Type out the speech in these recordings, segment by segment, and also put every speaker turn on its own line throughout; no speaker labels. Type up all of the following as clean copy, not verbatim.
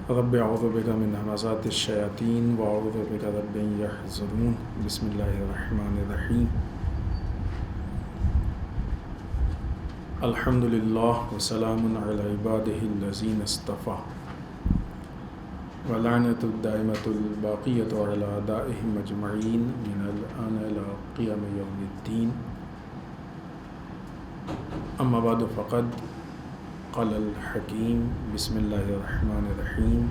رب اعوذ بک من همزات الشیاطین واعوذ بک رب ان یحضرون بسم اللہ الرحمن الرحیم الحمد للہ وسلام علی عبادہ الذین اصطفیٰ ولعنۃ الدائمۃ الباقیۃ علی اعدائہم اجمعین من الآن الی قیام یوم الدین اما بعد فقد قال الحکیم بسم اللہ الرحمن الرحیم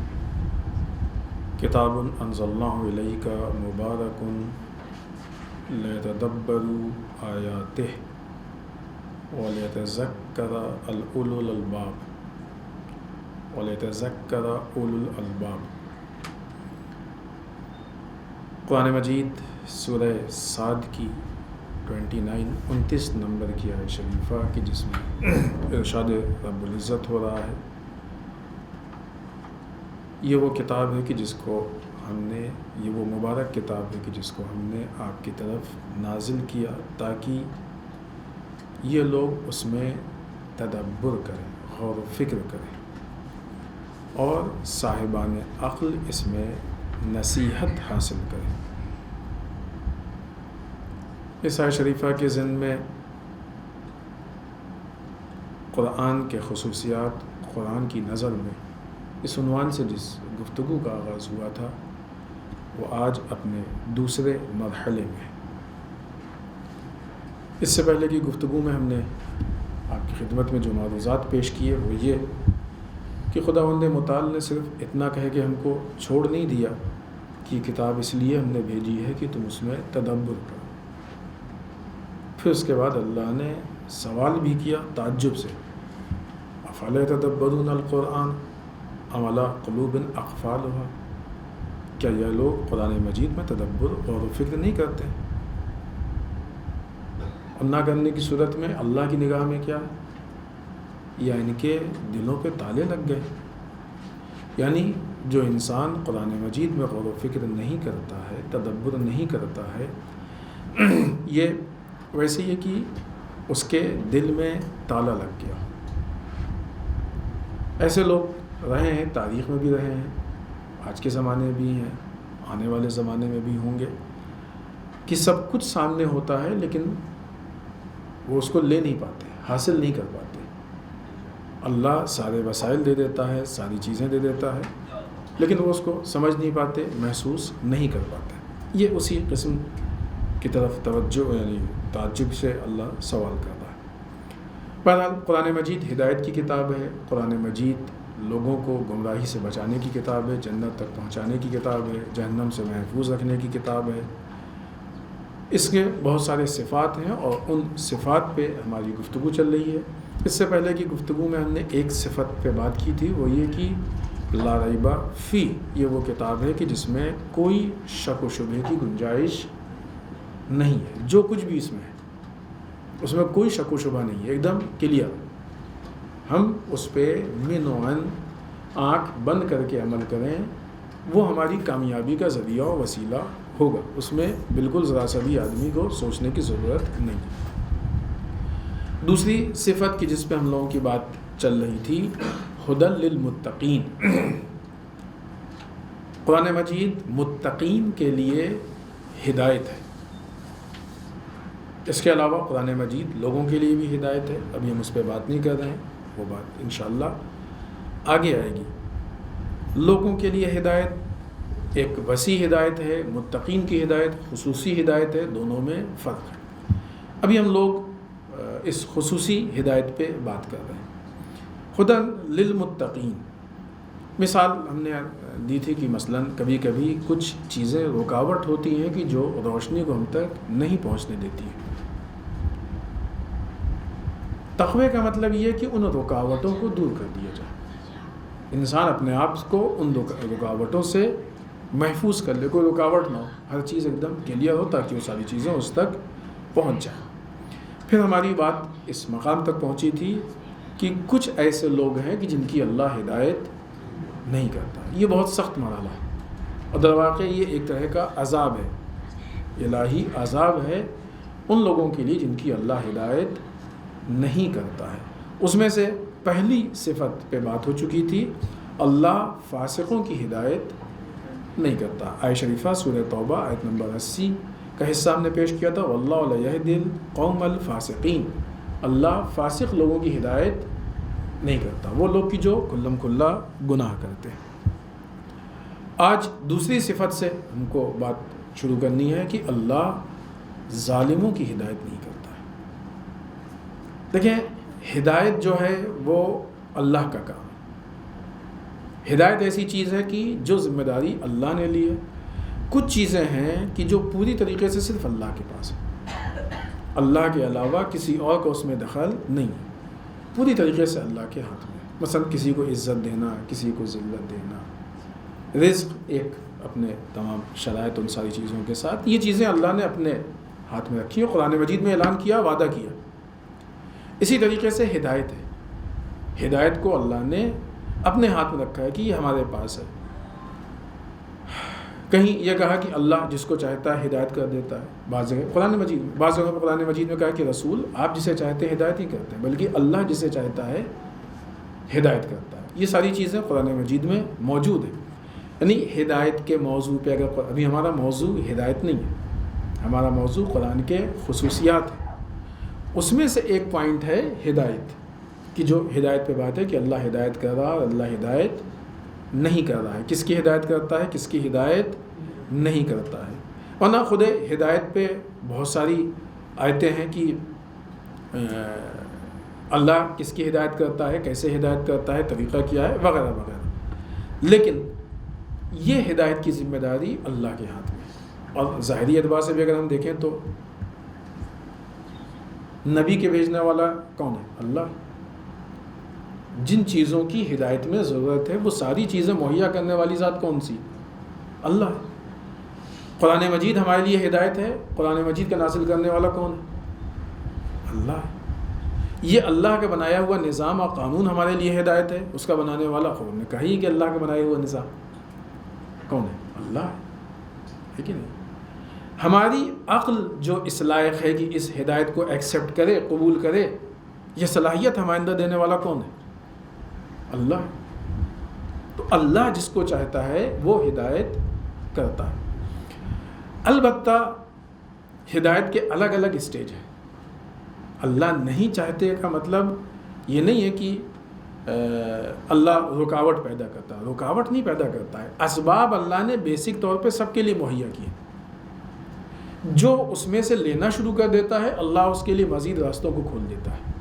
کتاب انزلناہ الیک مبارک لیتدبروا آیاتہ ولیتذکر اولو الالباب۔ قرآن مجید سورہ صاد کی 29 نمبر کی آیت شریفہ کی جس میں ارشاد رب العزت ہو رہا ہے، یہ وہ کتاب ہے کہ جس کو ہم نے، یہ وہ مبارک کتاب ہے کہ جس کو ہم نے آپ کی طرف نازل کیا تاکہ یہ لوگ اس میں تدبر کریں، غور و فکر کریں اور صاحبان عقل اس میں نصیحت حاصل کریں۔ اس آیت شریفہ کے ضمن میں قرآن کے خصوصیات، قرآن کی نظر میں اس عنوان سے جس گفتگو کا آغاز ہوا تھا وہ آج اپنے دوسرے مرحلے میں۔ اس سے پہلے کی گفتگو میں ہم نے آپ کی خدمت میں جو معروضات پیش کیے وہ یہ کہ خداوند متعال نے صرف اتنا کہہ کہ ہم کو چھوڑ نہیں دیا کہ یہ کتاب اس لیے ہم نے بھیجی ہے کہ تم اس میں تدبر کرو۔ پھر اس کے بعد اللہ نے سوال بھی کیا تعجب سے، افلا یتدبرون القرآن ام علی قلوب اقفالها، کیا یہ لوگ قرآن مجید میں تدبر اور فکر نہیں کرتے؟ اور نہ کرنے کی صورت میں اللہ کی نگاہ میں کیا ہے؟ یا ان کے دلوں پہ تالے لگ گئے؟ یعنی جو انسان قرآن مجید میں غور و فکر نہیں کرتا ہے، تدبر نہیں کرتا ہے، یہ ویسے یہ کہ اس کے دل میں تالا لگ گیا۔ ایسے لوگ رہے ہیں، تاریخ میں بھی رہے ہیں، آج کے زمانے میں بھی ہیں، آنے والے زمانے میں بھی ہوں گے، کہ سب کچھ سامنے ہوتا ہے لیکن وہ اس کو لے نہیں پاتے، حاصل نہیں کر پاتے۔ اللہ سارے وسائل دے دیتا ہے، ساری چیزیں دے دیتا ہے، لیکن وہ اس کو سمجھ نہیں پاتے، محسوس نہیں کر پاتے۔ یہ اسی قسم کی طرف توجہ یعنی تعجب سے اللہ سوال کر رہا ہے۔ بہرحال قرآن مجید ہدایت کی کتاب ہے، قرآن مجید لوگوں کو گمراہی سے بچانے کی کتاب ہے، جنت تک پہنچانے کی کتاب ہے، جہنم سے محفوظ رکھنے کی کتاب ہے۔ اس کے بہت سارے صفات ہیں اور ان صفات پہ ہماری گفتگو چل رہی ہے۔ اس سے پہلے کی گفتگو میں ہم نے ایک صفت پہ بات کی تھی، وہ یہ کہ لا ریب فی، یہ وہ کتاب ہے کہ جس میں کوئی شک و شبہ کی گنجائش نہیں ہے۔ جو کچھ بھی اس میں ہے اس میں کوئی شک و شبہ نہیں ہے، ایک دم کلیئر۔ ہم اس پہ من و عن آنکھ بند کر کے عمل کریں، وہ ہماری کامیابی کا ذریعہ و وسیلہ ہوگا۔ اس میں بالکل ذرا سا بھی آدمی کو سوچنے کی ضرورت نہیں۔ دوسری صفت کی جس پہ ہم لوگوں کی بات چل رہی تھی، ہدی للمتقین۔ قرآن مجید متقین کے لیے ہدایت ہے۔ اس کے علاوہ قرآن مجید لوگوں کے لیے بھی ہدایت ہے، ابھی ہم اس پہ بات نہیں کر رہے ہیں، وہ بات انشاءاللہ آگے آئے گی۔ لوگوں کے لیے ہدایت ایک وسیع ہدایت ہے، متقین کی ہدایت خصوصی ہدایت ہے، دونوں میں فرق ہے۔ ابھی ہم لوگ اس خصوصی ہدایت پہ بات کر رہے ہیں۔ ہدی للمتقین، مثال ہم نے دی تھی کہ مثلاً کبھی کبھی کچھ چیزیں رکاوٹ ہوتی ہیں کہ جو روشنی کو ہم تک نہیں پہنچنے دیتی ہیں۔ تقوی کا مطلب یہ ہے کہ ان رکاوٹوں کو دور کر دیا جائے، انسان اپنے آپ کو ان رکاوٹوں سے محفوظ کر لے، کوئی رکاوٹ نہ ہو، ہر چیز ایک دم کلیئر ہو تاکہ وہ ساری چیزیں اس تک پہنچ جائیں۔ پھر ہماری بات اس مقام تک پہنچی تھی کہ کچھ ایسے لوگ ہیں کہ جن کی اللہ ہدایت نہیں کرتا۔ یہ بہت سخت مرحلہ ہے اور در واقع یہ ایک طرح کا عذاب ہے، الہی عذاب ہے ان لوگوں کے لیے جن کی اللہ ہدایت نہیں کرتا ہے۔ اس میں سے پہلی صفت پہ بات ہو چکی تھی، اللہ فاسقوں کی ہدایت نہیں کرتا۔ آیت شریفہ سورہ توبہ آیت نمبر 80 کا حصہ ہم نے پیش کیا تھا، واللہ لا یہدی القوم الفاسقین، اللہ فاسق لوگوں کی ہدایت نہیں کرتا، وہ لوگ کی جو کلم کھلا گناہ کرتے ہیں۔ آج دوسری صفت سے ہم کو بات شروع کرنی ہے کہ اللہ ظالموں کی ہدایت نہیں کرتا ہے۔ دیکھیں، ہدایت جو ہے وہ اللہ کا کام ہے۔ ہدایت ایسی چیز ہے کہ جو ذمہ داری اللہ نے لی ہے۔ کچھ چیزیں ہیں کہ جو پوری طریقے سے صرف اللہ کے پاس ہے، اللہ کے علاوہ کسی اور کو اس میں دخل نہیں ہے، پوری طریقے سے اللہ کے ہاتھ میں۔ مثلا کسی کو عزت دینا، کسی کو ذلت دینا، رزق ایک اپنے تمام شرائط ان ساری چیزوں کے ساتھ، یہ چیزیں اللہ نے اپنے ہاتھ میں رکھی ہیں، قرآن مجید میں اعلان کیا، وعدہ کیا۔ اسی طریقے سے ہدایت ہے، ہدایت کو اللہ نے اپنے ہاتھ میں رکھا ہے کہ یہ ہمارے پاس ہے۔ کہیں یہ کہا کہ اللہ جس کو چاہتا ہے ہدایت کر دیتا ہے، بعض جگہ قرآن مجید میں، بعض جگہ قرآن مجید میں کہا کہ رسول آپ جسے چاہتے ہیں ہدایت ہی کرتے ہیں، بلکہ اللہ جسے چاہتا ہے ہدایت کرتا ہے۔ یہ ساری چیزیں قرآن مجید میں موجود ہیں۔ یعنی ہدایت کے موضوع پہ اگر ابھی ہمارا موضوع ہدایت نہیں ہے، ہمارا موضوع قرآن کے خصوصیات ہے، اس میں سے ایک پوائنٹ ہے ہدایت کہ جو ہدایت پہ بات ہے کہ اللہ ہدایت کر رہا اور اللہ ہدایت نہیں کر رہا ہے، کس کی ہدایت کرتا ہے، کس کی ہدایت نہیں کرتا ہے۔ ورنہ خود ہدایت پہ بہت ساری آیتیں ہیں کہ اللہ کس کی ہدایت کرتا ہے، کیسے ہدایت کرتا ہے، طریقہ کیا ہے، وغیرہ وغیرہ۔ لیکن یہ ہدایت کی ذمہ داری اللہ کے ہاتھ میں ہے۔ اور ظاہری اعتبار سے بھی اگر ہم دیکھیں تو نبی کے بھیجنے والا کون ہے؟ اللہ۔ جن چیزوں کی ہدایت میں ضرورت ہے وہ ساری چیزیں مہیا کرنے والی ذات کون سی؟ اللہ ہے۔ قرآن مجید ہمارے لیے ہدایت ہے، قرآن مجید کا نازل کرنے والا کون ہے؟ اللہ ہے۔ یہ اللہ کا بنایا ہوا نظام اور قانون ہمارے لیے ہدایت ہے، اس کا بنانے والا خود نے کہا ہی کہ اللہ کا بنایا ہوا نظام کون ہے؟ اللہ ہے کہ نہیں؟ ہماری عقل جو اس لائق ہے کہ اس ہدایت کو ایکسیپٹ کرے، قبول کرے، یہ صلاحیت ہمارے اندر دینے والا کون ہے؟ اللہ۔ تو اللہ جس کو چاہتا ہے وہ ہدایت کرتا ہے۔ البتہ ہدایت کے الگ الگ اسٹیج ہیں۔ اللہ نہیں چاہتے کا مطلب یہ نہیں ہے کہ اللہ رکاوٹ پیدا کرتا ہے، رکاوٹ نہیں پیدا کرتا ہے۔ اسباب اللہ نے بیسک طور پہ سب کے لیے مہیا کیے، جو اس میں سے لینا شروع کر دیتا ہے اللہ اس کے لیے مزید راستوں کو کھول دیتا ہے۔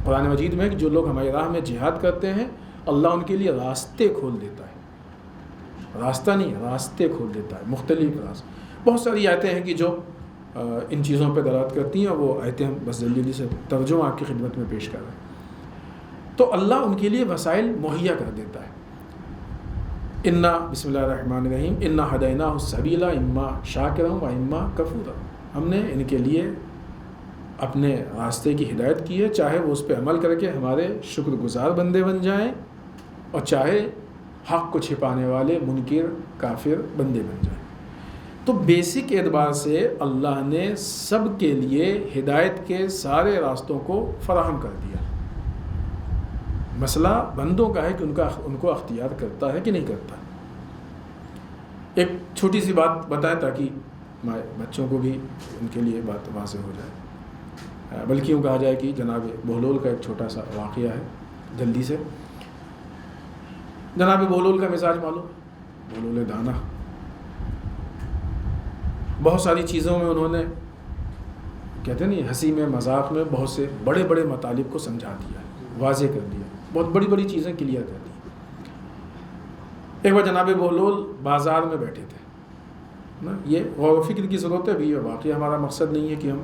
قرآن مجید میں جو لوگ ہماری راہ میں جہاد کرتے ہیں اللہ ان کے لیے راستے کھول دیتا ہے، راستہ نہیں، راستے کھول دیتا ہے، مختلف راستے۔ بہت ساری آیتیں ہیں کہ جو ان چیزوں پہ دلالت کرتی ہیں، وہ آیتیں ہم بس جلدی سے ترجمہ آپ کی خدمت میں پیش کر رہے ہیں۔ تو اللہ ان کے لیے وسائل مہیا کر دیتا ہے۔ انا بسم اللہ الرحمن الرحیم انا ہدیناہ السبیل اما شاکرا و اما کفورا، ہم نے ان کے لیے اپنے راستے کی ہدایت کی ہے، چاہے وہ اس پہ عمل کر کے ہمارے شکر گزار بندے بن جائیں اور چاہے حق کو چھپانے والے منکر کافر بندے بن جائیں۔ تو بیسک اعتبار سے اللہ نے سب کے لیے ہدایت کے سارے راستوں کو فراہم کر دیا۔ مسئلہ بندوں کا ہے کہ ان کو اختیار کرتا ہے کہ نہیں کرتا۔ ایک چھوٹی سی بات بتائیں تاکہ بچوں کو بھی ان کے لیے بات واضح ہو جائے، بلکہ یوں کہا جائے کہ جناب بہلول کا ایک چھوٹا سا واقعہ ہے جلدی سے۔ جناب بہلول کا مزاج معلوم، بہلول دانا، بہت ساری چیزوں میں انہوں نے کہتے ہیں نہیں ہنسی میں مذاق میں بہت سے بڑے بڑے مطالب کو سمجھا دیا، واضح کر دیا، بہت بڑی بڑی چیزیں کلیئر کر دی۔ ایک بار جناب بہلول بازار میں بیٹھے تھے، یہ غور و فکر کی ضرورت ہے بھی، واقعی ہمارا مقصد نہیں ہے کہ ہم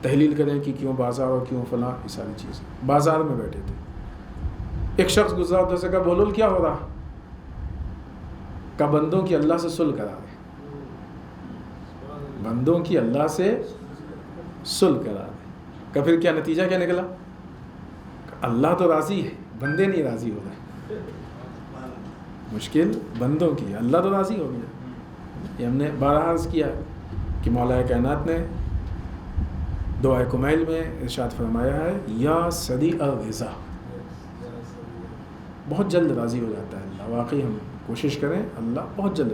تحلیل کریں کہ کیوں بازار اور کیوں فلاں، یہ ساری چیزیں۔ بازار میں بیٹھے تھے، ایک شخص گزرا ادھر سے کہا بہلول کیا ہو رہا؟ کہ بندوں کی اللہ سے صلح کرا دے، بندوں کی اللہ سے صلح کرا دے۔ کہ پھر کیا نتیجہ کیا نکلا؟ اللہ تو راضی ہے، بندے نہیں راضی ہو رہے، مشکل بندوں کی، اللہ تو راضی ہو گیا۔ یہ ہم نے بارہا عرض کیا کہ مولا کائنات نے دعائے کمیل میں ارشاد فرمایا ہے یا سریع الرضا، بہت جلد راضی ہو جاتا ہے اللہ. واقعی ہم کوشش کریں, اللہ بہت جلد,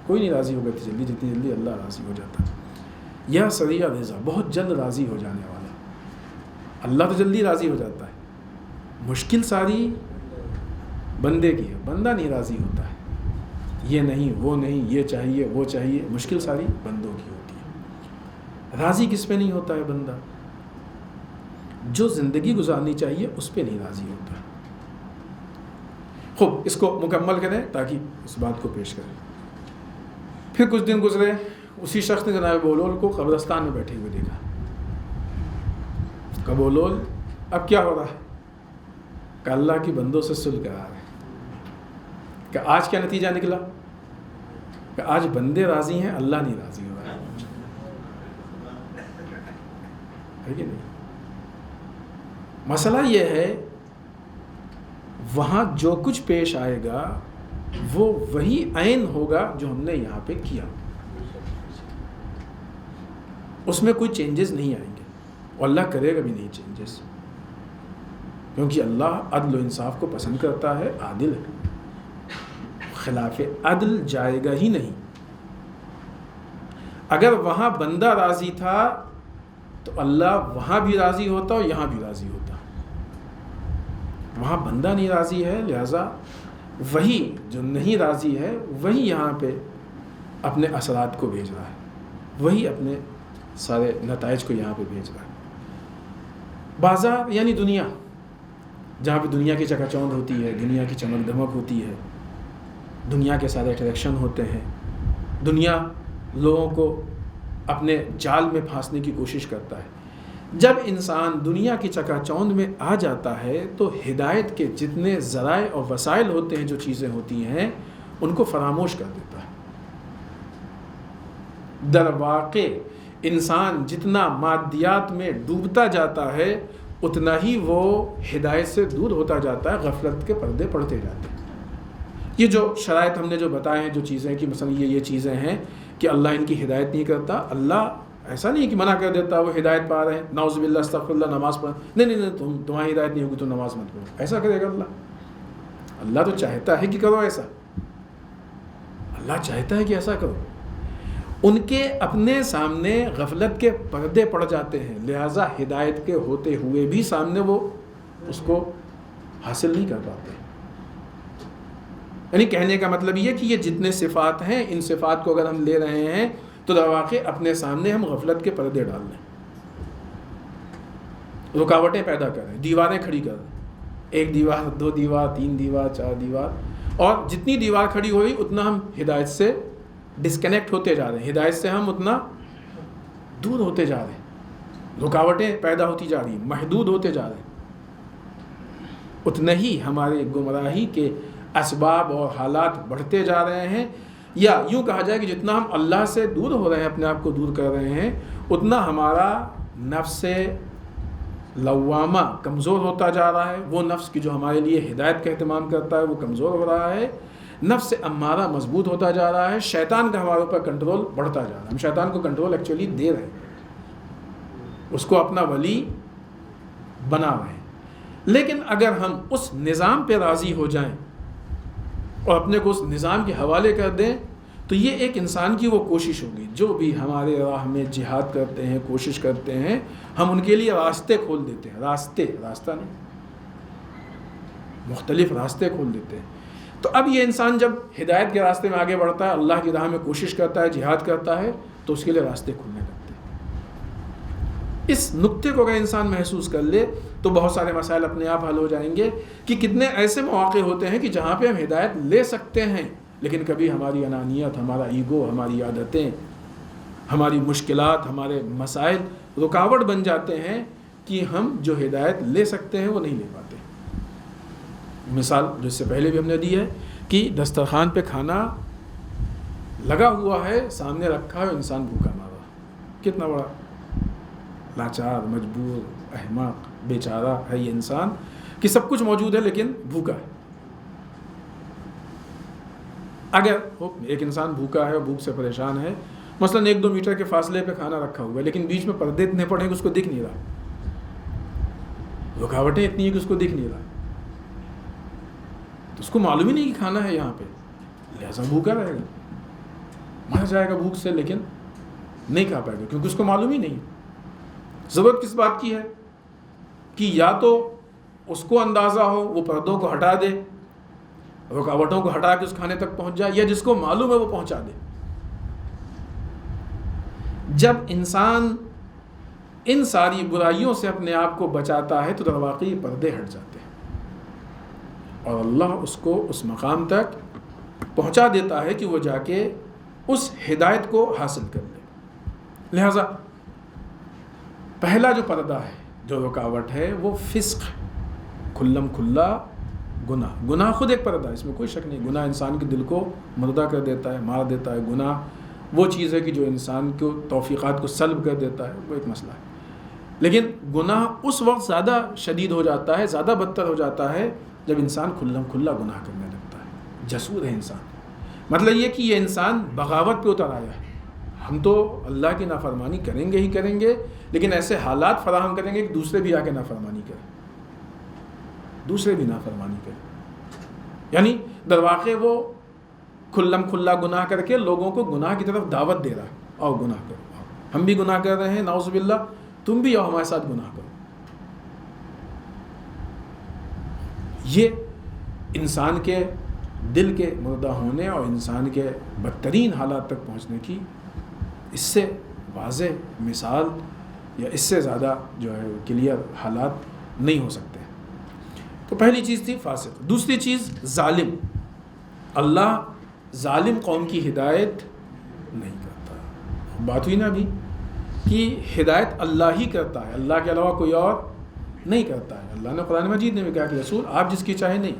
کوئی نہیں راضی ہوگا اتنی جلدی جتنی جلدی اللہ راضی ہو جاتا ہے. یا سریع رضا, بہت جلد راضی ہو جانے والا. اللہ تو جلدی راضی ہو جاتا ہے, مشکل ساری بندے کی ہے, بندہ نہیں راضی ہوتا ہے. یہ نہیں وہ نہیں, یہ چاہیے وہ چاہیے, مشکل ساری بندوں کی ہوتی ہے. راضی کس پہ نہیں ہوتا ہے بندہ؟ جو زندگی گزارنی چاہیے اس پہ نہیں راضی ہوتا. خوب اس کو مکمل کریں تاکہ اس بات کو پیش کریں. پھر کچھ دن گزرے, اسی شخص نے جناب بولول کو قبرستان میں بیٹھے ہوئے دیکھا. کہ بولول اب کیا ہو رہا ہے؟ کہ اللہ کی بندوں سے صلح کرا رہے ہیں. کہ آج کیا نتیجہ نکلا؟ کہ آج بندے راضی ہیں, اللہ نہیں راضی ہو رہا ہے کہ نہیں؟ مسئلہ یہ ہے وہاں جو کچھ پیش آئے گا وہ وہی عین ہوگا جو ہم نے یہاں پہ کیا, اس میں کوئی چینجز نہیں آئیں گے, اور اللہ کرے گا بھی نہیں چینجز, کیونکہ اللہ عدل و انصاف کو پسند کرتا ہے, عادل ہے. خلاف عدل جائے گا ہی نہیں. اگر وہاں بندہ راضی تھا تو اللہ وہاں بھی راضی ہوتا اور یہاں بھی راضی ہوتا. وہاں بندہ نہیں راضی ہے, لہذا وہی جو نہیں راضی ہے وہی یہاں پہ اپنے اثرات کو بھیج رہا ہے, وہی اپنے سارے نتائج کو یہاں پہ بھیج رہا ہے. بازار یعنی دنیا, جہاں پہ دنیا کی چکا چوند ہوتی ہے, دنیا کی چمک دھمک ہوتی ہے, دنیا کے سارے اٹریکشن ہوتے ہیں. دنیا لوگوں کو اپنے جال میں پھانسنے کی کوشش کرتا ہے. جب انسان دنیا کی چکا چوند میں آ جاتا ہے تو ہدایت کے جتنے ذرائع اور وسائل ہوتے ہیں, جو چیزیں ہوتی ہیں, ان کو فراموش کر دیتا ہے. در واقع انسان جتنا مادیات میں ڈوبتا جاتا ہے اتنا ہی وہ ہدایت سے دور ہوتا جاتا ہے, غفلت کے پردے پڑتے جاتے ہیں. یہ جو شرائط ہم نے جو بتائے ہیں, جو چیزیں کہ مثلا یہ چیزیں ہیں کہ اللہ ان کی ہدایت نہیں کرتا, اللہ ایسا نہیں کہ منع کر دیتا وہ ہدایت پا رہے ہیں, نعوذ باللہ استغفر اللہ, نماز پڑھ, نہیں تمہاری ہدایت نہیں ہوگی تو نماز مت پڑھو. ایسا کرے گا اللہ؟ اللہ تو چاہتا ہے کہ کرو ایسا, اللہ چاہتا ہے کہ ایسا کرو. ان کے اپنے سامنے غفلت کے پردے پڑ جاتے ہیں, لہٰذا ہدایت کے ہوتے ہوئے بھی سامنے وہ اس کو حاصل نہیں کر پاتے. یعنی کہنے کا مطلب یہ کہ یہ جتنے صفات ہیں, ان صفات کو اگر ہم لے رہے ہیں تو در واقع اپنے سامنے ہم غفلت کے پردے ڈال لیں, رکاوٹیں پیدا کریں, دیواریں کھڑی کریں, 1 دیوار 2 دیوار 3 دیوار 4 دیوار, اور جتنی دیوار کھڑی ہوئی اتنا ہم ہدایت سے ڈسکنیکٹ ہوتے جا رہے ہیں, ہدایت سے ہم اتنا دور ہوتے جا رہے ہیں, رکاوٹیں پیدا ہوتی جا رہی ہیں, محدود ہوتے جا رہے ہیں. اتنا ہی ہمارے گمراہی کے اسباب اور حالات بڑھتے جا رہے ہیں. یا یوں کہا جائے کہ جتنا ہم اللہ سے دور ہو رہے ہیں, اپنے آپ کو دور کر رہے ہیں, اتنا ہمارا نفس لوامہ کمزور ہوتا جا رہا ہے. وہ نفس کی جو ہمارے لیے ہدایت کا اہتمام کرتا ہے وہ کمزور ہو رہا ہے. نفس امارہ مضبوط ہوتا جا رہا ہے. شیطان کا ہمارے اوپر کنٹرول بڑھتا جا رہا ہے. ہم شیطان کو کنٹرول ایکچولی دے رہے ہیں, اس کو اپنا ولی بنا رہے ہیں. لیکن اگر ہم اس نظام پہ راضی ہو جائیں اور اپنے کو اس نظام کے حوالے کر دیں تو یہ ایک انسان کی وہ کوشش ہوگی. جو بھی ہمارے راہ میں جہاد کرتے ہیں, کوشش کرتے ہیں, ہم ان کے لیے راستے کھول دیتے ہیں. راستہ نہیں, مختلف راستے کھول دیتے ہیں. تو اب یہ انسان جب ہدایت کے راستے میں آگے بڑھتا ہے, اللہ کی راہ میں کوشش کرتا ہے, جہاد کرتا ہے, تو اس کے لیے راستے کھلنے لگتے ہیں. اس نقطے کو اگر انسان محسوس کر لے تو بہت سارے مسائل اپنے آپ حل ہو جائیں گے. کہ کتنے ایسے مواقع ہوتے ہیں کہ جہاں پہ ہم ہدایت لے سکتے ہیں, لیکن کبھی ہماری انانیت, ہمارا ایگو, ہماری عادتیں, ہماری مشکلات, ہمارے مسائل رکاوٹ بن جاتے ہیں کہ ہم جو ہدایت لے سکتے ہیں وہ نہیں لے پاتے. مثال جو اس سے پہلے بھی ہم نے دی ہے کہ دسترخوان پہ کھانا لگا ہوا ہے, سامنے رکھا ہے, انسان بھوکا مارا, کتنا بڑا لاچار, مجبور, احمق, بیچارہ ہے یہ انسان کہ سب کچھ موجود ہے لیکن بھوکا ہے. اگر ایک انسان بھوکا ہے اور بھوک سے پریشان ہے, مثلا 1-2 میٹر کے فاصلے پہ کھانا رکھا ہوا ہے لیکن بیچ میں پردے اتنے پڑے کہ اس کو دکھ نہیں رہا, رکاوٹیں اتنی ہیں کہ اس کو دکھ نہیں رہا, تو اس کو معلوم ہی نہیں کہ کھانا ہے یہاں پہ، لہٰذا بھوکا رہے گا، مر جائے گا بھوک سے، لیکن نہیں کھا پائے گا کیونکہ اس کو معلوم ہی نہیں۔ ضرورت کس بات کی ہے کہ یا تو اس کو اندازہ ہو، وہ پردوں کو ہٹا دے، رکاوٹوں کو ہٹا کے اس کھانے تک پہنچ جائے، یا جس کو معلوم ہے وہ پہنچا دے۔ جب انسان ان ساری برائیوں سے اپنے آپ کو بچاتا ہے تو در واقعی پردے ہٹ جاتے ہیں اور اللہ اس کو اس مقام تک پہنچا دیتا ہے کہ وہ جا کے اس ہدایت کو حاصل کر لے۔ لہذا پہلا جو پردہ ہے، جو رکاوٹ ہے، وہ فسق، کھلم کھلا گناہ۔ گناہ خود ایک پردہ ہے، اس میں کوئی شک نہیں۔ گناہ انسان کے دل کو مردہ کر دیتا ہے، مار دیتا ہے۔ گناہ وہ چیز ہے کہ جو انسان کو توفیقات کو سلب کر دیتا ہے، وہ ایک مسئلہ ہے۔ لیکن گناہ اس وقت زیادہ شدید ہو جاتا ہے، زیادہ بدتر ہو جاتا ہے جب انسان کھلم کھلا گناہ کرنے لگتا ہے، جسور ہے انسان۔ مطلب یہ کہ یہ انسان بغاوت پہ اتر آیا ہے۔ ہم تو اللہ کی نافرمانی کریں گے ہی کریں گے، لیکن ایسے حالات فراہم کریں گے کہ دوسرے بھی آ کے نافرمانی کریں، دوسرے بھی نافرمانی کریں۔ یعنی در واقع وہ کھلم کھلا گناہ کر کے لوگوں کو گناہ کی طرف دعوت دے رہا ہے، آؤ گناہ کرو، ہم بھی گناہ کر رہے ہیں، نعوذ باللہ، تم بھی آؤ ہمارے ساتھ گناہ کرو۔ یہ انسان کے دل کے مردہ ہونے اور انسان کے بدترین حالات تک پہنچنے کی اس سے واضح مثال یا اس سے زیادہ جو ہے کلیئر حالات نہیں ہو سکتے۔ تو پہلی چیز تھی فاسق۔ دوسری چیز ظالم۔ اللہ ظالم قوم کی ہدایت نہیں کرتا۔ بات ہوئی نا ابھی کہ ہدایت اللہ ہی کرتا ہے، اللہ کے علاوہ کوئی اور نہیں کرتا ہے۔ اللہ نے قرآن مجید میں بھی کہا کہ رسول آپ جس کی چاہے نہیں،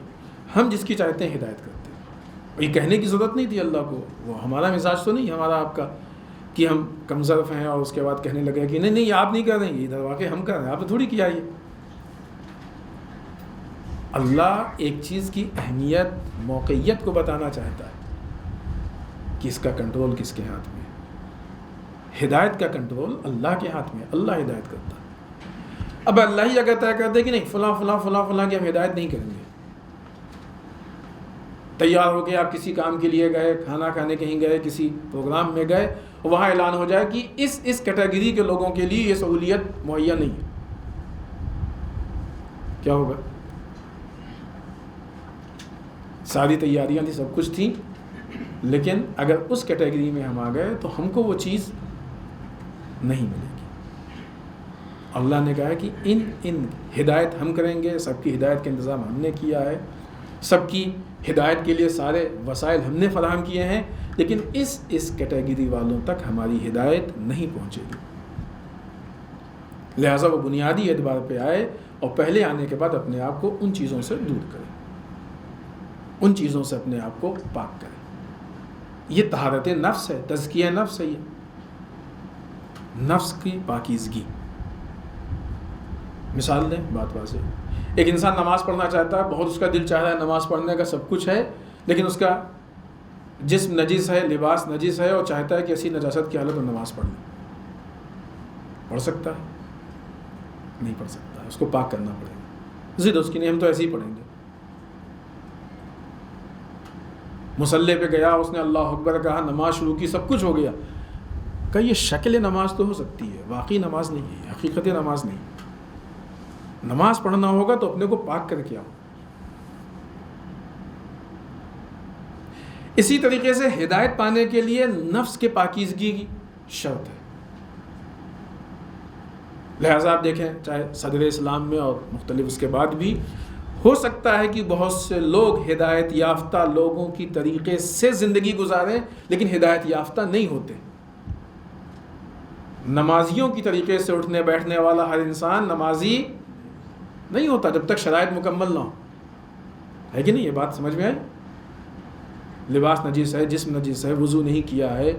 ہم جس کی چاہتے ہیں ہدایت کرتے ہیں۔ اور یہ کہنے کی ضرورت نہیں تھی اللہ کو، وہ ہمارا مزاج تو نہیں ہمارا آپ کا کہ ہم کم ظرف ہیں اور اس کے بعد کہنے لگے کہ نہیں نہیں آپ نہیں کر رہے ہیں، ادھر واقع ہم کر رہے ہیں، آپ نے تھوڑی کیا یہ۔ اللہ ایک چیز کی اہمیت، موقعیت کو بتانا چاہتا ہے کہ اس کا کنٹرول کس کے ہاتھ میں ہے۔ ہدایت کا کنٹرول اللہ کے ہاتھ میں ہے، اللہ ہدایت کرتا ہے۔ اب اللہ ہی اگر طے کر دے کہ نہیں فلاں فلاں فلاں فلاں کی ہم ہدایت نہیں کریں گے، تیار ہو کے آپ کسی کام کے لیے گئے، کھانا کھانے کہیں گئے، کسی پروگرام میں گئے، وہاں اعلان ہو جائے کہ اس کیٹیگری کے لوگوں کے لیے یہ سہولیت مہیا نہیں ہے، کیا ہوگا؟ ساری تیاریاں تھیں، سب کچھ تھیں، لیکن اگر اس کیٹیگری میں ہم آ گئے تو ہم کو وہ چیز نہیں ملے گی۔ اللہ نے کہا ہے کہ ان ہدایت ہم کریں گے، سب کی ہدایت کا انتظام ہم نے کیا ہے، سب کی ہدایت کے لیے سارے وسائل ہم نے فراہم کیے ہیں، لیکن اس کیٹیگری والوں تک ہماری ہدایت نہیں پہنچے گی۔ لہٰذا وہ بنیادی اعتبار پہ آئے اور پہلے آنے کے بعد اپنے آپ کو ان چیزوں سے دور کرے، ان چیزوں سے اپنے آپ کو پاک کرے۔ یہ طہارت نفس ہے، تزکیہ نفس ہے، یہ نفس کی پاکیزگی۔ مثال دیں، بات واضح۔ ایک انسان نماز پڑھنا چاہتا ہے، بہت اس کا دل چاہ رہا ہے نماز پڑھنے کا، سب کچھ ہے، لیکن اس کا جسم نجس ہے، لباس نجس ہے، اور چاہتا ہے کہ ایسی نجاست کی حالت میں نماز پڑھ لیں۔ پڑھ سکتا ہے؟ نہیں پڑھ سکتا، اس کو پاک کرنا پڑے گا۔ ضد اس کی نہیں، ہم تو ایسے ہی پڑھیں گے۔ مصلی پہ گیا، اس نے اللہ اکبر کہا، نماز شروع کی، سب کچھ ہو گیا، کہ یہ شکل نماز تو ہو سکتی ہے، واقعی نماز نہیں ہے، حقیقت نماز نہیں۔ نماز پڑھنا ہوگا تو اپنے کو پاک کر کے آؤ۔ اسی طریقے سے ہدایت پانے کے لیے نفس کے پاکیزگی کی شرط ہے۔ لہٰذا آپ دیکھیں، چاہے صدر اسلام میں اور مختلف اس کے بعد بھی ہو سکتا ہے کہ بہت سے لوگ ہدایت یافتہ لوگوں کی طریقے سے زندگی گزاریں، لیکن ہدایت یافتہ نہیں ہوتے۔ نمازیوں کی طریقے سے اٹھنے بیٹھنے والا ہر انسان نمازی نہیں ہوتا جب تک شرائط مکمل نہ ہو، ہے کہ نہیں؟ یہ بات سمجھ میں آئی؟ لباس نجس ہے، جسم نجس ہے، وضو نہیں کیا ہے،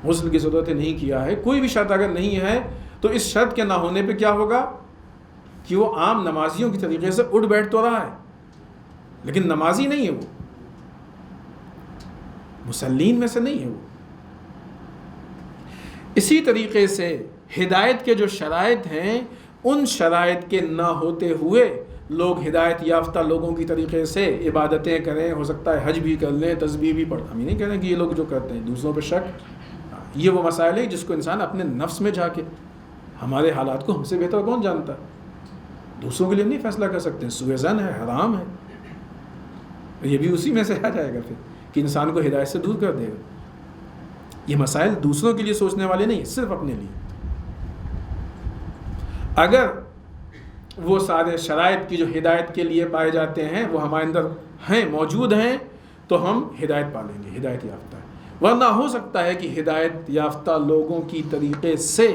غسل کی ضرورت نہیں کیا ہے، کوئی بھی شرط اگر نہیں ہے تو اس شرط کے نہ ہونے پہ کیا ہوگا کہ وہ عام نمازیوں کی طریقے سے اٹھ بیٹھ تو رہا ہے، لیکن نمازی نہیں ہے، وہ مسلین میں سے نہیں ہے وہ۔ اسی طریقے سے ہدایت کے جو شرائط ہیں، ان شرائط کے نہ ہوتے ہوئے لوگ ہدایت یافتہ لوگوں کی طریقے سے عبادتیں کریں، ہو سکتا ہے حج بھی کر لیں، تسبیح بھی پڑھ، ہم یہ نہیں کہہ رہے ہیں کہ یہ لوگ جو کرتے ہیں دوسروں پہ شک، یہ وہ مسائل ہیں جس کو انسان اپنے نفس میں جا کے، ہمارے حالات کو ہم سے بہتر کون جانتا ہے، دوسروں کے لیے نہیں فیصلہ کر سکتے ہیں، سوء ظن ہے، حرام ہے، یہ بھی اسی میں سے آ جائے گا پھر کہ انسان کو ہدایت سے دور کر دے گا۔ یہ مسائل دوسروں کے لیے سوچنے والے نہیں، صرف اپنے لیے۔ اگر وہ سارے شرائط کی جو ہدایت کے لیے پائے جاتے ہیں وہ ہمارے اندر ہیں، موجود ہیں، تو ہم ہدایت پالیں گے، ہدایت یافتہ ہے۔ ورنہ ہو سکتا ہے کہ ہدایت یافتہ لوگوں کی طریقے سے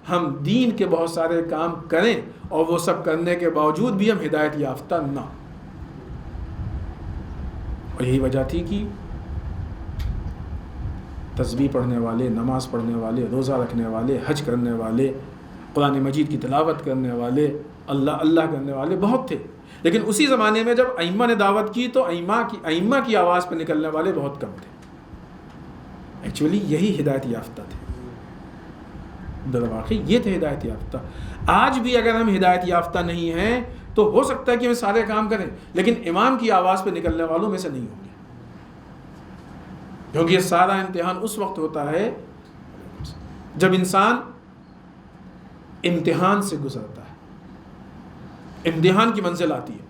ہم دین کے بہت سارے کام کریں اور وہ سب کرنے کے باوجود بھی ہم ہدایت یافتہ نہ، اور یہی وجہ تھی کہ تسبیح پڑھنے والے، نماز پڑھنے والے، روزہ رکھنے والے، حج کرنے والے، قرآن مجید کی تلاوت کرنے والے، اللہ اللہ کرنے والے بہت تھے، لیکن اسی زمانے میں جب ائمہ نے دعوت کی تو ائمہ کی آواز پہ نکلنے والے بہت کم تھے۔ ایکچولی یہی ہدایت یافتہ تھے، در واقع یہ تھے ہدایت یافتہ۔ آج بھی اگر ہم ہدایت یافتہ نہیں ہیں تو ہو سکتا ہے کہ ہم سارے کام کریں لیکن امام کی آواز پہ نکلنے والوں میں سے نہیں ہوں گے، کیونکہ یہ سارا امتحان اس وقت ہوتا ہے جب انسان امتحان سے گزرتا ہے، امتحان کی منزل آتی ہے۔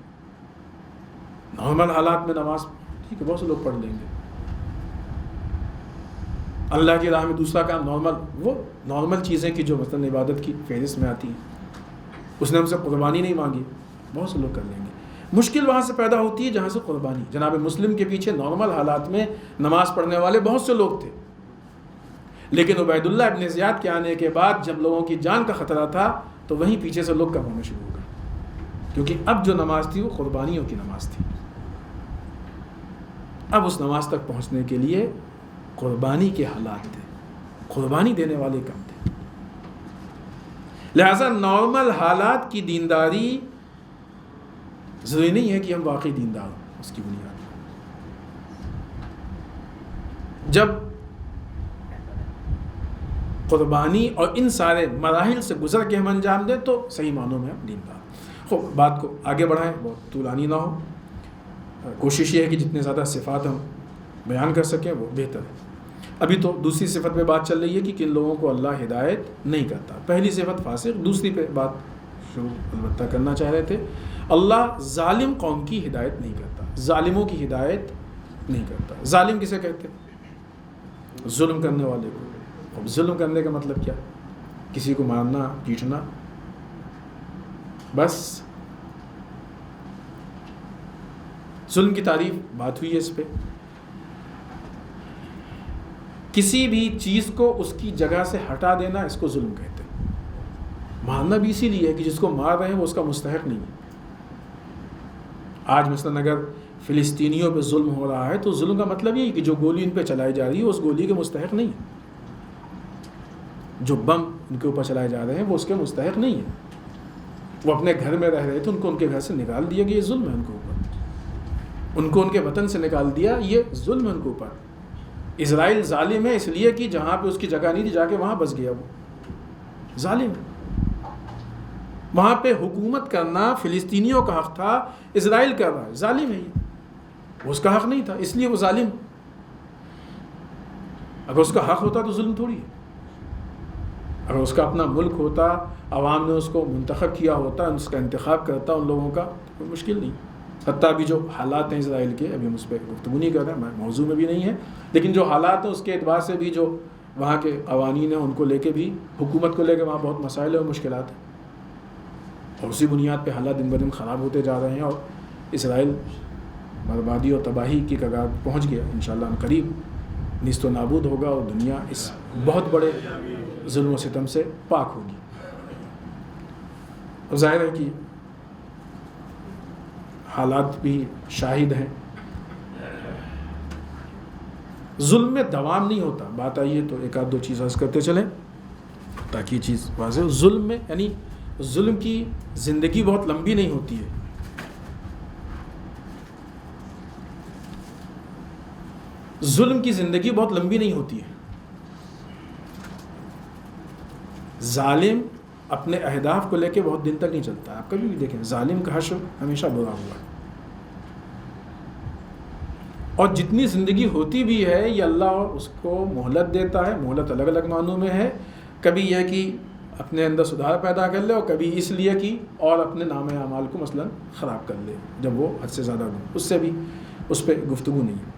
نارمل حالات میں نماز ٹھیک ہے، بہت سے لوگ پڑھ لیں گے، اللہ کی راہ میں دوسرا کام نارمل، وہ نارمل چیزیں کی جو مثلا عبادت کی فہرست میں آتی ہیں، اس نے ہم سے قربانی نہیں مانگی، بہت سے لوگ کر لیں گے۔ مشکل وہاں سے پیدا ہوتی ہے جہاں سے قربانی۔ جناب مسلم کے پیچھے نارمل حالات میں نماز پڑھنے والے بہت سے لوگ تھے، لیکن عبید اللہ ابن زیاد کے آنے کے بعد جب لوگوں کی جان کا خطرہ تھا تو وہیں پیچھے سے لوگ کم ہونا شروع ہو گئے، کیونکہ اب جو نماز تھی وہ قربانیوں کی نماز تھی۔ اب اس نماز تک پہنچنے کے لیے قربانی کے حالات تھے، قربانی دینے والے کم تھے، لہذا نارمل حالات کی دینداری ضروری نہیں ہے کہ ہم واقعی دیندار ہوں اس کی بنیاد پر۔ جب قربانی اور ان سارے مراحل سے گزر کے ہم انجام دیں تو صحیح معنوں میں ہم دیندار۔ خوب بات کو آگے بڑھائیں، بہت طولانی نہ ہو، کوشش یہ ہے کہ جتنے زیادہ صفات ہم بیان کر سکیں وہ بہتر ہے۔ ابھی تو دوسری صفت پہ بات چل رہی ہے کہ کن لوگوں کو اللہ ہدایت نہیں کرتا۔ پہلی صفت فاسق، دوسری پہ بات شروع البتہ کرنا چاہ رہے تھے، اللہ ظالم قوم کی ہدایت نہیں کرتا، ظالموں کی ہدایت نہیں کرتا۔ ظالم کسے کہتے ہیں؟ ظلم کرنے والے کو۔ اب ظلم کرنے کا مطلب کیا؟ کسی کو مارنا، پیٹنا، بس ظلم کی تعریف بات ہوئی ہے اس پہ۔ کسی بھی چیز کو اس کی جگہ سے ہٹا دینا اس کو ظلم کہتے ہیں۔ مارنا بھی اسی لیے ہے کہ جس کو مار رہے ہیں وہ اس کا مستحق نہیں ہے۔ آج مثلا اگر فلسطینیوں پہ ظلم ہو رہا ہے تو ظلم کا مطلب یہ ہے کہ جو گولی ان پہ چلائی جا رہی ہے اس گولی کے مستحق نہیں ہے، جو بم ان کے اوپر چلائے جا رہے ہیں وہ اس کے مستحق نہیں ہے۔ وہ اپنے گھر میں رہ رہے تھے، ان کو ان کے گھر سے نکال دیا گیا، یہ ظلم ہے ان کے اوپر۔ ان کو ان کے وطن سے نکال دیا، یہ ظلم ہے ان کے اوپر۔ اسرائیل ظالم ہے اس لیے کہ جہاں پہ اس کی جگہ نہیں تھی جا کے وہاں بس گیا، وہ ظالم ہے۔ وہاں پہ حکومت کرنا فلسطینیوں کا حق تھا، اسرائیل کر رہا ہے، ظالم ہے یہ، اس کا حق نہیں تھا اس لیے وہ ظالم۔ اگر اس کا حق ہوتا تو ظلم تھوڑی ہے۔ اگر اس کا اپنا ملک ہوتا، عوام نے اس کو منتخب کیا ہوتا، اس کا انتخاب کرتا ان لوگوں کا، کوئی مشکل نہیں۔ حتیٰ ابھی جو حالات ہیں اسرائیل کے، ابھی ہم اس پہ گفتگو نہیں کر رہے ہیں، موضوع میں بھی نہیں ہے، لیکن جو حالات ہیں اس کے اعتبار سے بھی جو وہاں کے قوانین ہیں ان کو لے کے بھی، حکومت کو لے کے وہاں بہت مسائل اور مشکلات ہیں، اور اسی بنیاد پہ حالات دن بدن خراب ہوتے جا رہے ہیں، اور اسرائیل بربادی اور تباہی کی کگار پہنچ گیا۔ انشاءاللہ ان قریب نیست و نابود ہوگا اور دنیا اس بہت بڑے ظلم و ستم سے پاک ہوگی۔ اور ظاہر ہے کہ حالات بھی شاہد ہیں، ظلم میں دوام نہیں ہوتا۔ بات آئی ہے تو ایک آدھ دو چیز عرض کرتے چلیں تاکہ یہ چیز واضح ہو۔ ظلم میں یعنی ظلم کی زندگی بہت لمبی نہیں ہوتی ہے۔ ظلم کی زندگی بہت لمبی نہیں ہوتی ہے۔ ظالم اپنے اہداف کو لے کے بہت دن تک نہیں چلتا. آپ کبھی بھی دیکھیں ظالم کا حشر ہمیشہ برا ہوا ہے. اور جتنی زندگی ہوتی بھی ہے یہ اللہ اس کو مہلت دیتا ہے. مہلت الگ الگ معنوں میں ہے. کبھی یہ کہ اپنے اندر سدھار پیدا کر لے اور کبھی اس لیے کہ اور اپنے نام اعمال کو مثلا خراب کر لے جب وہ حد سے زیادہ گن. اس سے بھی اس پہ گفتگو نہیں ہے.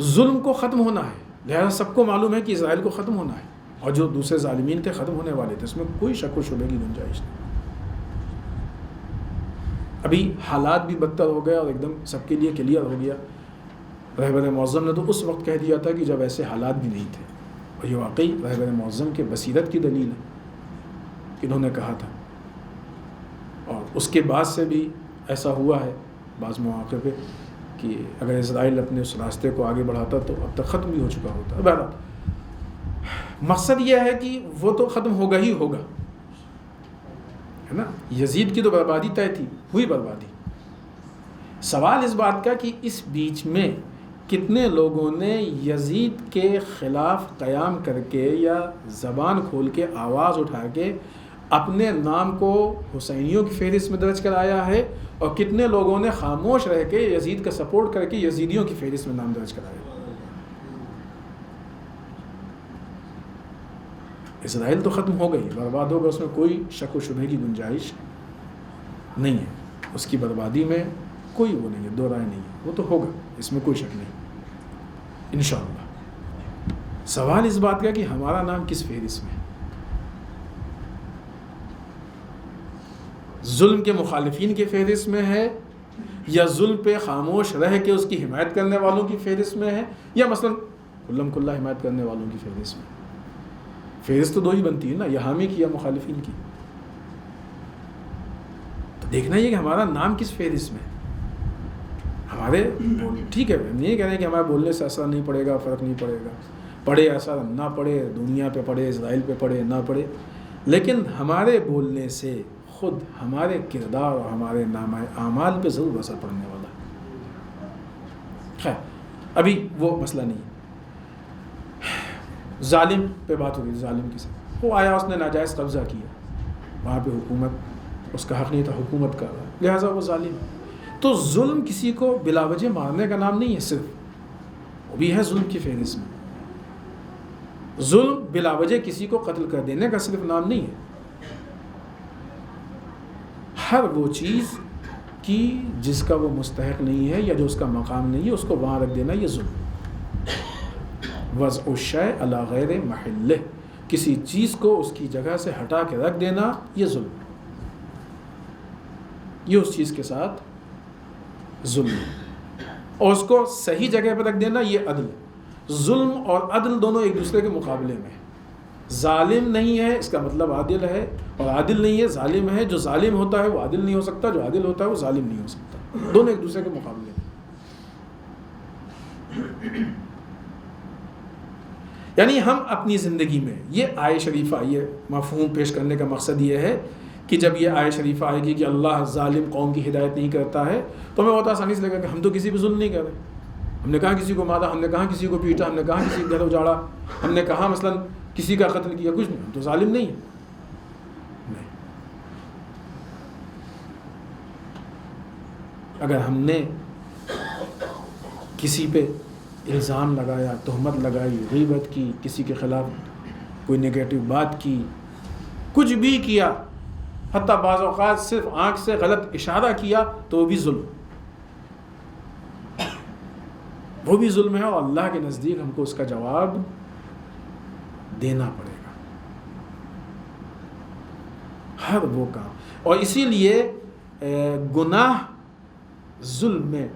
ظلم کو ختم ہونا ہے. لہذا سب کو معلوم ہے کہ اسرائیل کو ختم ہونا ہے اور جو دوسرے ظالمین تھے ختم ہونے والے تھے. اس میں کوئی شک و شبے کی گنجائش نہیں. ابھی حالات بھی بدتر ہو گئے اور ایک دم سب کے لیے کلیئر ہو گیا. رہبر معظم نے تو اس وقت کہہ دیا تھا کہ جب ایسے حالات بھی نہیں تھے. اور یہ واقعی رہبر معظم کے بصیرت کی دلیل ہے کہ انہوں نے کہا تھا. اور اس کے بعد سے بھی ایسا ہوا ہے بعض مواقع پہ کہ اگر اسرائیل اپنے اس راستے کو آگے بڑھاتا تو اب تک ختم بھی ہو چکا ہوتا. بہرحال مقصد یہ ہے کہ وہ تو ختم ہوگا ہی ہوگا ہے نا. یزید کی تو بربادی طے تھی, ہوئی بربادی. سوال اس بات کا کہ اس بیچ میں کتنے لوگوں نے یزید کے خلاف قیام کر کے یا زبان کھول کے آواز اٹھا کے اپنے نام کو حسینیوں کی فہرست میں درج کرایا ہے اور کتنے لوگوں نے خاموش رہ کے یزید کا سپورٹ کر کے یزیدیوں کی فہرست میں نام درج کرایا. اسرائیل تو ختم ہو گئی, برباد ہوگا, اس میں کوئی شک و شبہ کی گنجائش نہیں ہے. اس کی بربادی میں کوئی وہ نہیں ہے, دو رائے نہیں ہے. وہ تو ہوگا, اس میں کوئی شک نہیں انشاءاللہ. سوال اس بات کا کہ ہمارا نام کس فہرست میں ہے. ظلم کے مخالفین کی فہرست میں ہے یا ظلم پہ خاموش رہ کے اس کی حمایت کرنے والوں کی فہرست میں ہے یا مثلا کلم کلہ حمایت کرنے والوں کی فہرست میں. فہرست تو دو ہی بنتی ہے نا, یا حامی کی یا مخالفین کی. تو دیکھنا یہ کہ ہمارا نام کس فہرست میں ہے. ہمارے ٹھیک ہے, ہم یہ کہہ رہے ہیں کہ ہمارے بولنے سے اثر نہیں پڑے گا, فرق نہیں پڑے گا, پڑے اثر نہ پڑے, دنیا پہ پڑے, اسرائیل پہ پڑے نہ پڑے, لیکن ہمارے بولنے سے خود ہمارے کردار اور ہمارے نامہ اعمال پہ ضرور اثر پڑنے والا ہے. خیر ابھی وہ مسئلہ نہیں ہے. ظالم پہ بات ہو رہی, ظالم کسے, وہ آیا اس نے ناجائز قبضہ کیا, وہاں پہ حکومت اس کا حق نہیں تھا, حکومت کر رہا, لہٰذا وہ ظالم. تو ظلم کسی کو بلا وجہ مارنے کا نام نہیں ہے, صرف وہ بھی ہے ظلم کی فہرست میں. ظلم بلا وجہ کسی کو قتل کر دینے کا صرف نام نہیں ہے. ہر وہ چیز کی جس کا وہ مستحق نہیں ہے یا جو اس کا مقام نہیں ہے اس کو وہاں رکھ دینا, یہ ظلم. وضع الشیء علی غیر محلہ, کسی چیز کو اس کی جگہ سے ہٹا کے رکھ دینا, یہ ظلم. یہ اس چیز کے ساتھ ظلم ہے. اور اس کو صحیح جگہ پہ رکھ دینا یہ عدل. ظلم اور عدل دونوں ایک دوسرے کے مقابلے میں. ظالم نہیں ہے اس کا مطلب عادل ہے, اور عادل نہیں ہے ظالم ہے. جو ظالم ہوتا ہے وہ عادل نہیں ہو سکتا, جو عادل ہوتا ہے وہ ظالم نہیں ہو سکتا. دونوں ایک دوسرے کے مقابلے میں. یعنی ہم اپنی زندگی میں یہ آیہ شریفہ, یہ مفہوم پیش کرنے کا مقصد یہ ہے کہ جب یہ آیہ شریفہ آئے گی کہ اللہ ظالم قوم کی ہدایت نہیں کرتا ہے, تو ہمیں بہت آسانی سے لگا کہ ہم تو کسی پہ ظلم نہیں کر رہے. ہم نے کہاں کسی کو مارا, ہم نے کہاں کسی کو پیٹا, ہم نے کہاں کسی کا گھر اجاڑا, ہم نے کہاں مثلا کسی کا قتل کیا, کچھ نہیں, ہم تو ظالم نہیں ہیں. اگر ہم نے کسی پہ الزام لگایا, تہمت لگائی, غیبت کی, کسی کے خلاف کوئی نگیٹو بات کی, کچھ بھی کیا, حتیٰ بعض اوقات صرف آنکھ سے غلط اشارہ کیا, تو وہ بھی ظلم, وہ بھی ظلم ہے. اور اللہ کے نزدیک ہم کو اس کا جواب دینا پڑے گا, ہر وہ کام. اور اسی لیے گناہ ظلم میں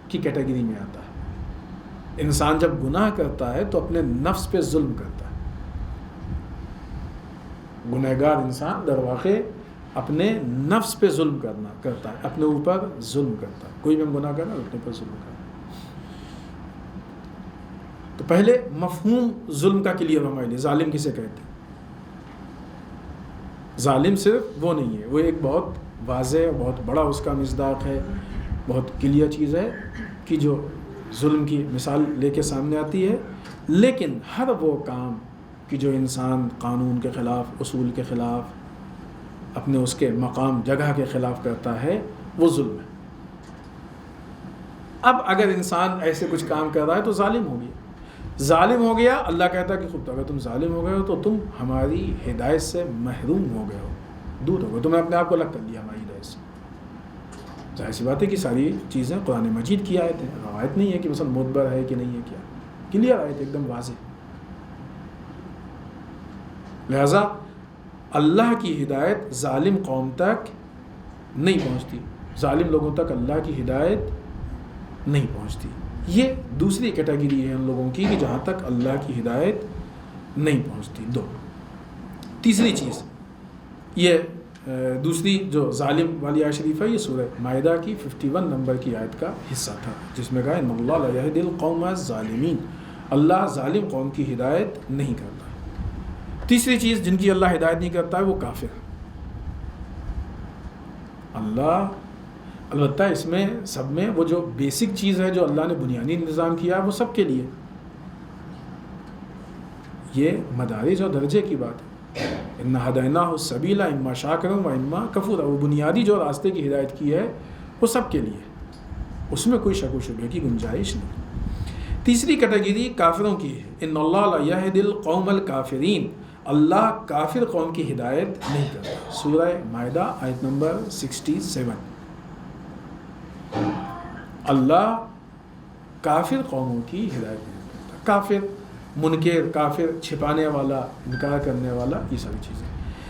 کی کیٹیگری میں آتا ہے. انسان جب گناہ کرتا ہے تو اپنے نفس پہ ظلم کرتا ہے. گنہگار انسان در واقع اپنے نفس پہ ظلم کرتا ہے, اپنے اوپر ظلم کرتا ہے. کوئی بھی گناہ کرنا اپنے پر ظلم کرنا. تو پہلے مفہوم ظلم کا کلیئر ہمارے لیے, ظالم کسے کہتے ہیں. ظالم صرف وہ نہیں ہے, وہ ایک بہت واضح, بہت بڑا اس کا مصداق ہے, بہت کلیئر چیز ہے کہ جو ظلم کی مثال لے کے سامنے آتی ہے. لیکن ہر وہ کام کہ جو انسان قانون کے خلاف، اصول کے خلاف، اپنے اس کے مقام جگہ کے خلاف کرتا ہے وہ ظلم ہے۔ اب اگر انسان ایسے کچھ کام کر رہا ہے تو ظالم ہو گیا، ظالم ہو گیا۔ اللہ کہتا ہے کہ خود اگر تم ظالم ہو گئے ہو تو تم ہماری ہدایت سے محروم ہو گئے ہو، دور ہو گئے، تم نے اپنے آپ کو الگ کر لیا ہماری ہدایت سے۔ ظاہر سی بات ہے کہ ساری چیزیں قرآن مجید کی آیت ہیں، روایت نہیں ہے کہ مثلا معتبر ہے کہ نہیں ہے، کیا کلیئر آیت ایک دم واضح۔ لہذا اللہ کی ہدایت ظالم قوم تک نہیں پہنچتی، ظالم لوگوں تک اللہ کی ہدایت نہیں پہنچتی۔ یہ دوسری کیٹیگری ہے ان لوگوں کی کہ جہاں تک اللہ کی ہدایت نہیں پہنچتی۔ دو، تیسری چیز یہ دوسری جو ظالم والی آیت شریف ہے، یہ سورہ مائدہ کی 51 نمبر کی آیت کا حصہ تھا، جس میں کہا ان اللہ لا یہدی القوم الظالمین، اللہ ظالم قوم کی ہدایت نہیں کرتا۔ تیسری چیز جن کی اللہ ہدایت نہیں کرتا ہے وہ کافر۔ اللہ البتہ اس میں سب میں وہ جو بیسک چیز ہے جو اللہ نے بنیادی نظام کیا ہے وہ سب کے لیے، یہ مدارج اور درجے کی بات ہے۔ اِنَّا هَدَيْنَاهُ السَّبِيلَ اِمَّا شَاكِرًا وَإِمَّا كَفُورًا، وہ بنیادی جو راستے کی ہدایت کی ہے وہ سب کے لیے، اس میں کوئی شک و شبہ کی گنجائش نہیں۔ تیسری کیٹیگری کافروں کی ہے، اِنَّ اللَّهَ لَا يَهْدِي الْقَوْمَ الْكَافِرِينَ، اللہ کافر قوم کی ہدایت نہیں کرتا۔ سورہ مائدہ آیت نمبر 67۔ اللہ کافر قوموں کی ہدایت نہیں کرتا۔ کافر منکر، کافر چھپانے والا، انکار کرنے والا، یہ ساری چیزیں۔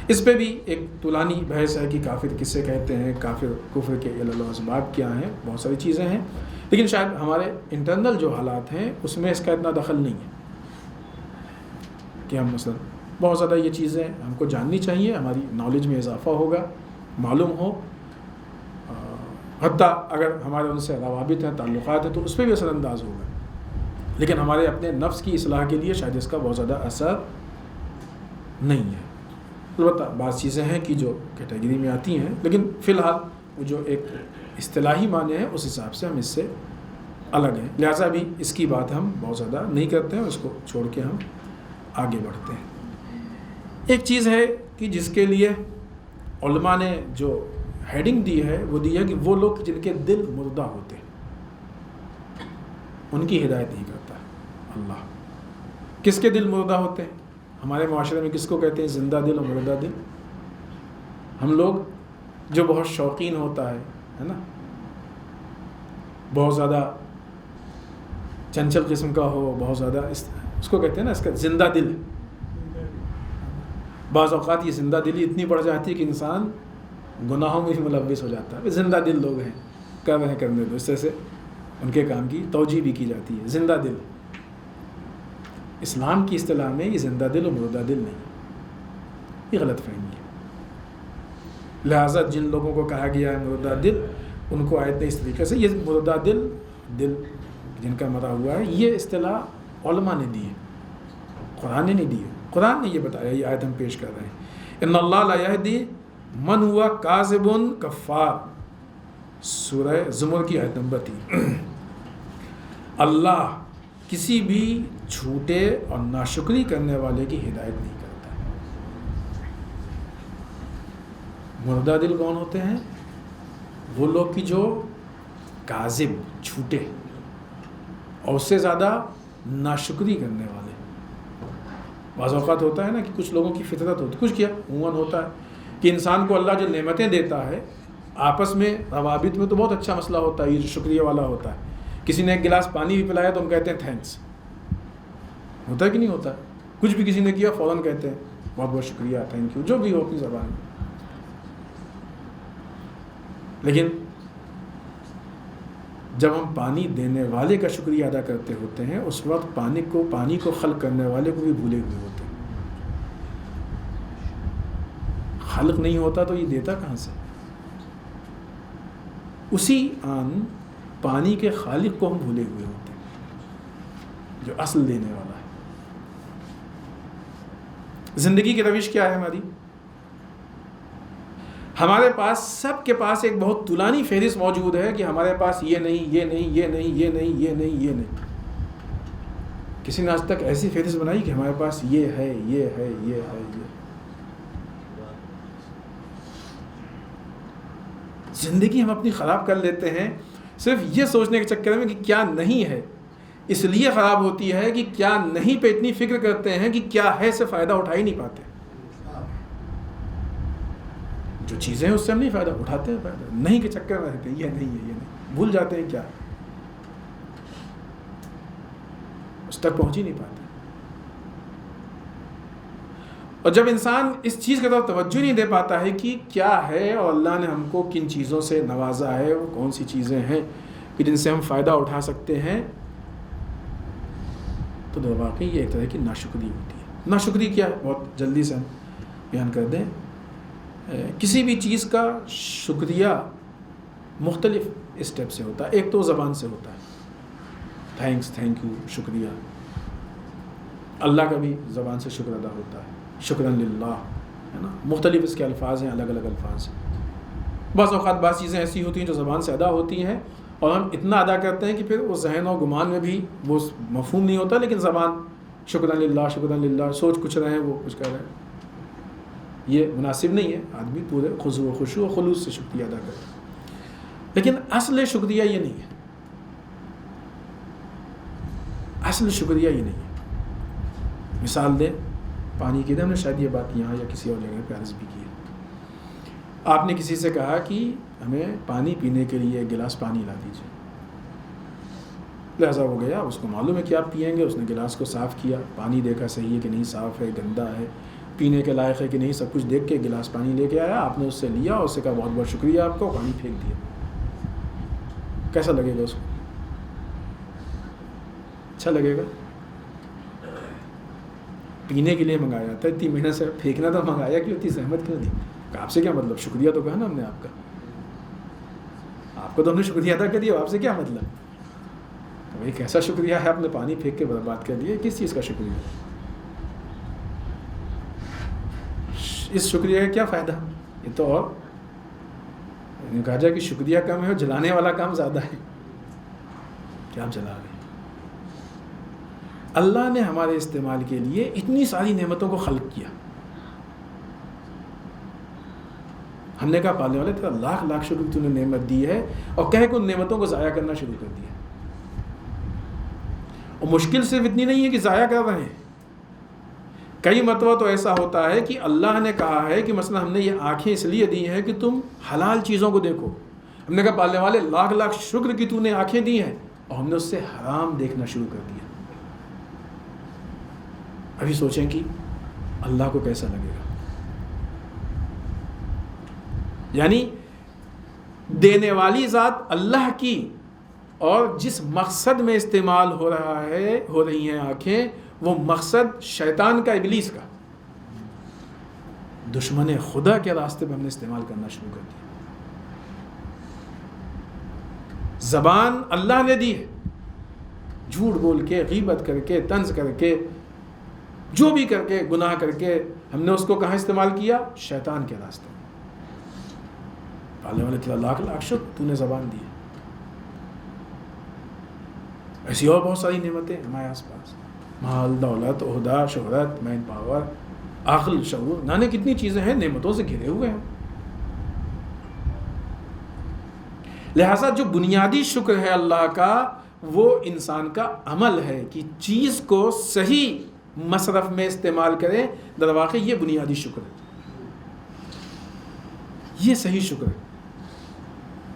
اس پہ بھی ایک طولانی بحث ہے کہ کافر کسے کہتے ہیں، کافر کفر کے اسباب کیا ہیں، بہت ساری چیزیں ہیں، لیکن شاید ہمارے انٹرنل جو حالات ہیں اس میں اس کا اتنا دخل نہیں ہے کہ ہم مثلا بہت زیادہ یہ چیزیں ہم کو جاننی چاہیے، ہماری نالج میں اضافہ ہوگا، معلوم ہو، حتیٰ اگر ہمارے ان سے روابط ہیں، تعلقات ہیں تو اس پہ بھی اثر انداز ہوگا، لیکن ہمارے اپنے نفس کی اصلاح کے لیے شاید اس کا بہت زیادہ اثر نہیں ہے۔ البتہ بعض چیزیں ہیں کہ جو کیٹیگری میں آتی ہیں، لیکن فی الحال وہ جو ایک اصطلاحی معنی ہے اس حساب سے ہم اس سے الگ ہیں، لہٰذا بھی اس کی بات ہم بہت زیادہ نہیں کرتے ہیں، اس کو چھوڑ کے ہم آگے بڑھتے ہیں۔ ایک چیز ہے کہ جس کے لیے علماء نے جو ہیڈنگ دی ہے وہ دی ہے کہ وہ لوگ جن کے دل مردہ ہوتے ہیں ان کی ہدایت نہیں کرتا اللہ۔ کس کے دل مردہ ہوتے ہیں؟ ہمارے معاشرے میں کس کو کہتے ہیں زندہ دل اور مردہ دل؟ ہم لوگ جو بہت شوقین ہوتا ہے نا، بہت زیادہ چنچل قسم کا ہو، بہت زیادہ اس کو کہتے ہیں نا، اس کا زندہ دل۔ بعض اوقات یہ زندہ دلی اتنی بڑھ جاتی ہے کہ انسان گناہوں میں بھی ملوث ہو جاتا ہے۔ زندہ دل لوگ ہیں، کر رہے ہیں، کرنے دو، اس طرح سے ان کے کام کی توجیہ بھی کی جاتی ہے۔ زندہ دل اسلام کی اصطلاح میں یہ زندہ دل اور مردہ دل نہیں، یہ غلط فہمی ہے۔ لہٰذا جن لوگوں کو کہا گیا ہے مردہ دل، ان کو آیت نے اس طریقے سے، یہ مردہ دل جن کا مرا ہوا ہے، یہ اصطلاح علماء نے دی ہے، قرآن نے نہیں دی ہے۔ قرآن نے یہ بتایا، یہ آیت ہم پیش کر رہے ہیں، ان اللہ لا یہدی من ہوا کاذب کفار، سورہ زمر کی آیت نمبر 3۔ اللہ کسی بھی جھوٹے اور ناشکری کرنے والے کی ہدایت نہیں کرتا۔ مردہ دل کون ہوتے ہیں؟ وہ لوگ کی جو کاذب، جھوٹے اور اس سے زیادہ ناشکری کرنے والے۔ بعض اوقات ہوتا ہے نا کہ کچھ لوگوں کی فطرت ہوتی، کچھ کیا عموماً ہوتا ہے کہ انسان کو اللہ جو نعمتیں دیتا ہے آپس میں روابط میں تو بہت اچھا مسئلہ ہوتا ہے، یہ جو شکریہ والا ہوتا ہے۔ کسی نے ایک گلاس پانی بھی پلایا تو ہم کہتے ہیں تھینکس، ہوتا ہے کہ نہیں ہوتا؟ کچھ بھی کسی نے کیا فوراً کہتے ہیں بہت بہت شکریہ، تھینک یو، جو بھی ہو اپنی زبان میں۔ لیکن جب ہم پانی دینے والے کا شکریہ ادا کرتے ہوتے ہیں اس وقت پانی کو خلق کرنے والے کو بھی بھولے ہوئے ہوتے ہیں۔ خلق نہیں ہوتا تو یہ دیتا کہاں سے؟ اسی آن پانی کے خالق کو ہم بھولے ہوئے ہوتے ہیں جو اصل دینے والا ہے۔ زندگی کی روش کیا ہے ہماری؟ ہمارے پاس سب کے پاس ایک بہت طولانی فہرست موجود ہے کہ ہمارے پاس یہ نہیں، یہ نہیں، یہ نہیں، یہ نہیں، یہ نہیں، یہ نہیں۔ کسی نے آج تک ایسی فہرست بنائی کہ ہمارے پاس یہ ہے، یہ ہے، یہ ہے، یہ؟ زندگی ہم اپنی خراب کر لیتے ہیں صرف یہ سوچنے کے چکر میں کہ کیا نہیں ہے. اس لیے خراب ہوتی ہے کہ کیا نہیں پہ اتنی فکر کرتے ہیں کہ کیا ہے سے فائدہ اٹھا ہی نہیں پاتے. جو چیزیں ہیں اس سے ہم نہیں فائدہ اٹھاتے ہیں، فائدہ نہیں کے چکر میں رہتے ہیں، یہ نہیں ہے، یہ نہیں، بھول جاتے ہیں کیا اس تک پہنچ ہی نہیں پاتے. اور جب انسان اس چیز کی طرف توجہ نہیں دے پاتا ہے کہ کیا ہے اور اللہ نے ہم کو کن چیزوں سے نوازا ہے، وہ کون سی چیزیں ہیں کہ جن سے ہم فائدہ اٹھا سکتے ہیں، تو در واقعی یہ ایک طرح کی ناشکری ہوتی ہے. ناشکری کیا ہے؟ بہت جلدی سے ہم بیان کر دیں. کسی بھی چیز کا شکریہ مختلف اسٹیپ سے ہوتا ہے. ایک تو زبان سے ہوتا ہے، تھینکس، تھینک یو، شکریہ. اللہ کا بھی زبان سے شکر ادا ہوتا ہے، شکرا للہ، ہے نا. مختلف اس کے الفاظ ہیں، الگ الگ الفاظ ہیں. بعض اوقات بعض چیزیں ایسی ہوتی ہیں جو زبان سے ادا ہوتی ہیں اور ہم اتنا ادا کرتے ہیں کہ پھر وہ ذہن و گمان میں بھی وہ مفہوم نہیں ہوتا، لیکن زبان شکرا للہ، سوچ کچھ رہے ہیں، وہ کچھ کر رہے ہیں. یہ مناسب نہیں ہے. آدمی پورے خشوع و خلوص سے شکریہ ادا کرتا ہے. لیکن اصل شکریہ یہ نہیں ہے. اصل شکریہ یہ نہیں ہے. مثال دیں، پانی کی، ہم نے شاید یہ بات یہاں یا کسی اور جگہ پہ عرض بھی کی ہے. آپ نے کسی سے کہا کہ ہمیں پانی پینے کے لیے ایک گلاس پانی لا دیجیے. لہذا ہو گیا، اس کو معلوم ہے کہ آپ پئیں گے. اس نے گلاس کو صاف کیا، پانی دیکھا صحیح ہے کہ نہیں، صاف ہے، گندا ہے، پینے کے لائق ہے کہ نہیں، سب کچھ دیکھ کے گلاس پانی لے کے آیا. آپ نے اس سے لیا اور اس سے کہا بہت بہت شکریہ آپ کو، پانی پھینک دیا. کیسا لگے گا اس کو؟ اچھا لگے گا؟ پینے کے لیے منگایا تھا، اتنی محنت سے پھینکنا تو منگایا کیوں، اتنی زحمت کیوں دی؟ آپ سے کیا مطلب؟ شکریہ تو کہا نا ہم نے آپ کا. آپ کو تو ہم نے شکریہ ادا کر دیا، آپ سے کیا مطلب؟ بھائی کیسا شکریہ ہے؟ آپ نے پانی پھینک کے برباد کر دیا. کس چیز کا شکریہ؟ اس شکریہ کا کیا فائدہ؟ یہ تو اور کہا جائے کہ شکریہ کم ہے اور جلانے والا کام زیادہ ہے. کیا آپ جلا رہے ہیں؟ اللہ نے ہمارے استعمال کے لیے اتنی ساری نعمتوں کو خلق کیا. ہم نے کہا پالنے والے تیرا لاکھ لاکھ شکر تو نے نعمت دی ہے، اور کہہ کہ ان نعمتوں کو ضائع کرنا شروع کر دیا. اور مشکل صرف اتنی نہیں ہے کہ ضائع کر رہے ہیں. کئی مرتبہ تو ایسا ہوتا ہے کہ اللہ نے کہا ہے کہ مثلا ہم نے یہ آنکھیں اس لیے دی ہیں کہ تم حلال چیزوں کو دیکھو. ہم نے کہا پالنے والے لاکھ لاکھ شکر کی تو نے آنکھیں دی ہیں، اور ہم نے اس سے حرام دیکھنا شروع کر دیا. ابھی سوچیں کہ اللہ کو کیسا لگے گا. یعنی دینے والی ذات اللہ کی، اور جس مقصد میں استعمال ہو رہی ہیں آنکھیں، وہ مقصد شیطان کا، ابلیس کا، دشمن خدا کے راستے پہ ہم نے استعمال کرنا شروع کر دیا. زبان اللہ نے دی ہے، جھوٹ بول کے، غیبت کر کے، طنز کر کے، جو بھی کر کے، گناہ کر کے، ہم نے اس کو کہاں استعمال کیا؟ شیطان کے راستے میں. پالنے والے تیرا لاکھ لاکھ شکر تو نے زبان دی. ایسی اور بہت ساری نعمتیں ہمارے آس پاس، مال، دولت، عہدہ، شہرت، مین پاور، عقل، شعور، نہ کتنی چیزیں ہیں، نعمتوں سے گھرے ہوئے ہیں. لہذا جو بنیادی شکر ہے اللہ کا، وہ انسان کا عمل ہے کہ چیز کو صحیح مصرف میں استعمال کریں. در واقع یہ بنیادی شکر ہے، یہ صحیح شکر ہے.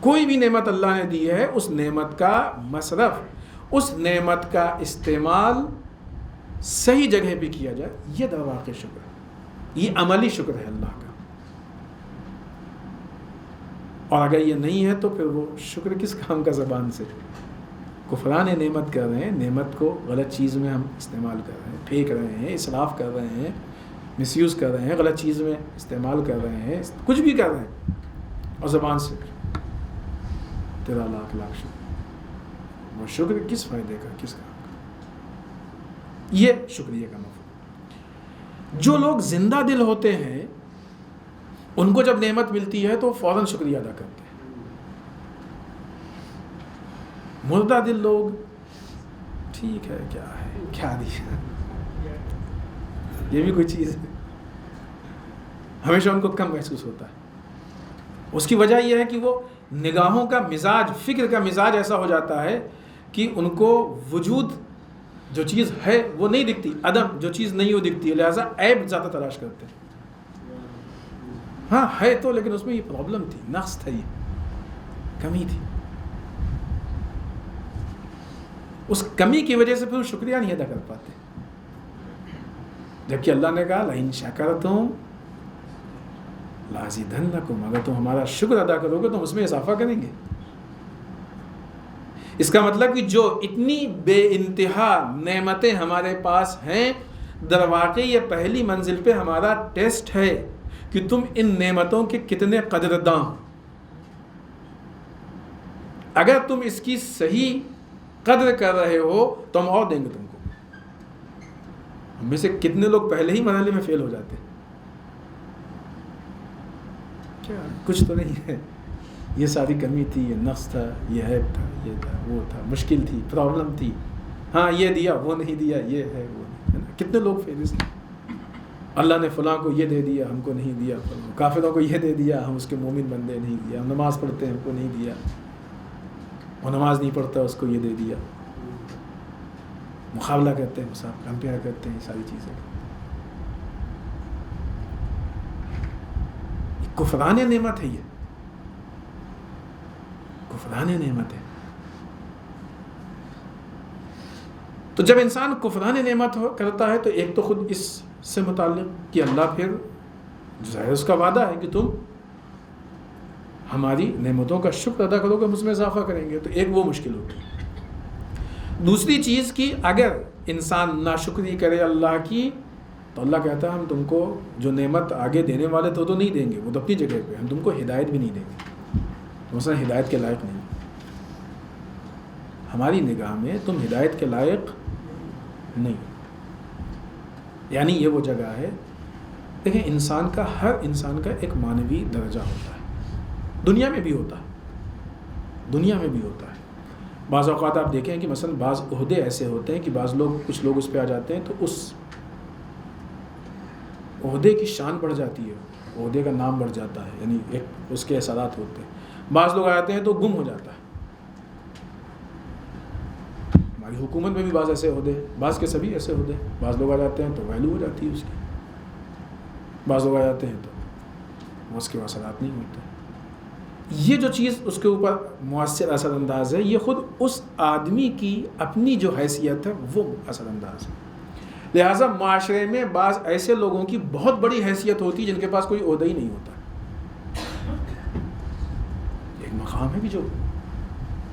کوئی بھی نعمت اللہ نے دی ہے، اس نعمت کا مصرف، اس نعمت کا استعمال صحیح جگہ پہ کیا جائے، یہ در واقع شکر ہے. یہ عملی شکر ہے اللہ کا. اور اگر یہ نہیں ہے تو پھر وہ شکر کس کام کا؟ زبان سے کفران نعمت کر رہے ہیں، نعمت کو غلط چیز میں ہم استعمال کر رہے ہیں، پھینک رہے ہیں، اسراف کر رہے ہیں، مس یوز کر رہے ہیں، غلط چیز میں استعمال کر رہے ہیں، کچھ بھی کر رہے ہیں، اور زبان سے تیرا لاکھ لاکھ شکر. وہ شکر کس فائدے کا، کس کام کا؟ یہ شکریہ کا مفہوم. جو لوگ زندہ دل ہوتے ہیں، ان کو جب نعمت ملتی ہے تو فوراً شکریہ ادا کرتے ہیں. مردہ دل لوگ ٹھیک ہے کیا ہے, کیا دیا, یہ بھی کوئی چیز ہے. ہمیشہ ان کو کم محسوس ہوتا ہے. اس کی وجہ یہ ہے کہ وہ نگاہوں کا مزاج, فکر کا مزاج ایسا ہو جاتا ہے کہ ان کو وجود جو چیز ہے وہ نہیں دکھتی, عدم جو چیز نہیں وہ دکھتی ہے, لہٰذا عیب زیادہ تلاش کرتے ہیں. ہاں ہے تو, لیکن اس میں یہ پرابلم تھی, نقص تھا, یہ کمی تھی. اس کمی کی وجہ سے پھر وہ شکریہ نہیں ادا کر پاتے. جبکہ اللہ نے کہا لئن شکرتم لازیدنکم, اگر تم ہمارا شکر ادا کرو گے تو ہم اس میں اضافہ کریں گے. اس کا مطلب کہ جو اتنی بے انتہا نعمتیں ہمارے پاس ہیں, در واقع یہ پہلی منزل پہ ہمارا ٹیسٹ ہے کہ تم ان نعمتوں کے کتنے قدرداں. اگر تم اس کی صحیح قدر کر رہے ہو تو ہم اور دیں گے تم کو. ہم میں سے کتنے لوگ پہلے ہی مرحلے میں فیل ہو جاتے, کیا کچھ تو نہیں ہے, یہ ساری کمی تھی, یہ نقص تھا, یہ عیب تھا, یہ تھا, وہ تھا, مشکل تھی, پرابلم تھی, ہاں یہ دیا وہ نہیں دیا, یہ ہے وہ نہیں. کتنے لوگ فیل اس میں, اللہ نے فلاں کو یہ دے دیا ہم کو نہیں دیا, کافروں کو یہ دے دیا ہم اس کے مومن بندے نہیں دیا, ہم نماز پڑھتے ہیں ہم کو نہیں دیا, وہ نماز نہیں پڑھتا اس کو یہ دے دیا. مقابلہ کرتے ہیں, کمپیئر کرتے ہیں, ساری چیزیں. کفران نعمت ہے, یہ کفران نعمت ہے. تو جب انسان کفران نعمت کرتا ہے تو ایک تو خود اس سے متعلق کہ اللہ پھر ظاہر اس کا وعدہ ہے کہ تم ہماری نعمتوں کا شکر ادا کرو گے, ہم اس میں اضافہ کریں گے, تو ایک وہ مشکل ہوتی ہے. دوسری چیز کی اگر انسان ناشکری کرے اللہ کی تو اللہ کہتا ہے ہم تم کو جو نعمت آگے دینے والے تو نہیں دیں گے, وہ تو اپنی جگہ پہ, ہم تم کو ہدایت بھی نہیں دیں گے. تم مثلا ہدایت کے لائق نہیں, ہماری نگاہ میں تم ہدایت کے لائق نہیں. یعنی یہ وہ جگہ ہے, دیکھیں انسان کا, ہر انسان کا ایک معنوی درجہ ہوتا ہے, دنیا میں بھی ہوتا ہے, دنیا میں بھی ہوتا ہے. بعض اوقات آپ دیکھیں کہ مثلا بعض عہدے ایسے ہوتے ہیں کہ بعض لوگ, کچھ لوگ اس پہ آ جاتے ہیں تو اس عہدے کی شان بڑھ جاتی ہے, عہدے کا نام بڑھ جاتا ہے, یعنی ایک اس کے اثرات ہوتے ہیں. بعض لوگ آ جاتے ہیں تو گم ہو جاتا ہے. ہماری حکومت میں بھی بعض ایسے عہدے, بعض کے سبھی ایسے عہدے, بعض لوگ آ جاتے ہیں تو ویلو ہو جاتی ہے اس کی, بعض لوگ آ جاتے ہیں تو اس کے اثرات نہیں ہوتے. یہ جو چیز اس کے اوپر مؤثر اثر انداز ہے, یہ خود اس آدمی کی اپنی جو حیثیت ہے وہ اثر انداز ہے. لہٰذا معاشرے میں بعض ایسے لوگوں کی بہت بڑی حیثیت ہوتی ہے جن کے پاس کوئی عہدہ ہی نہیں ہوتا. ایک مقام ہے کہ جو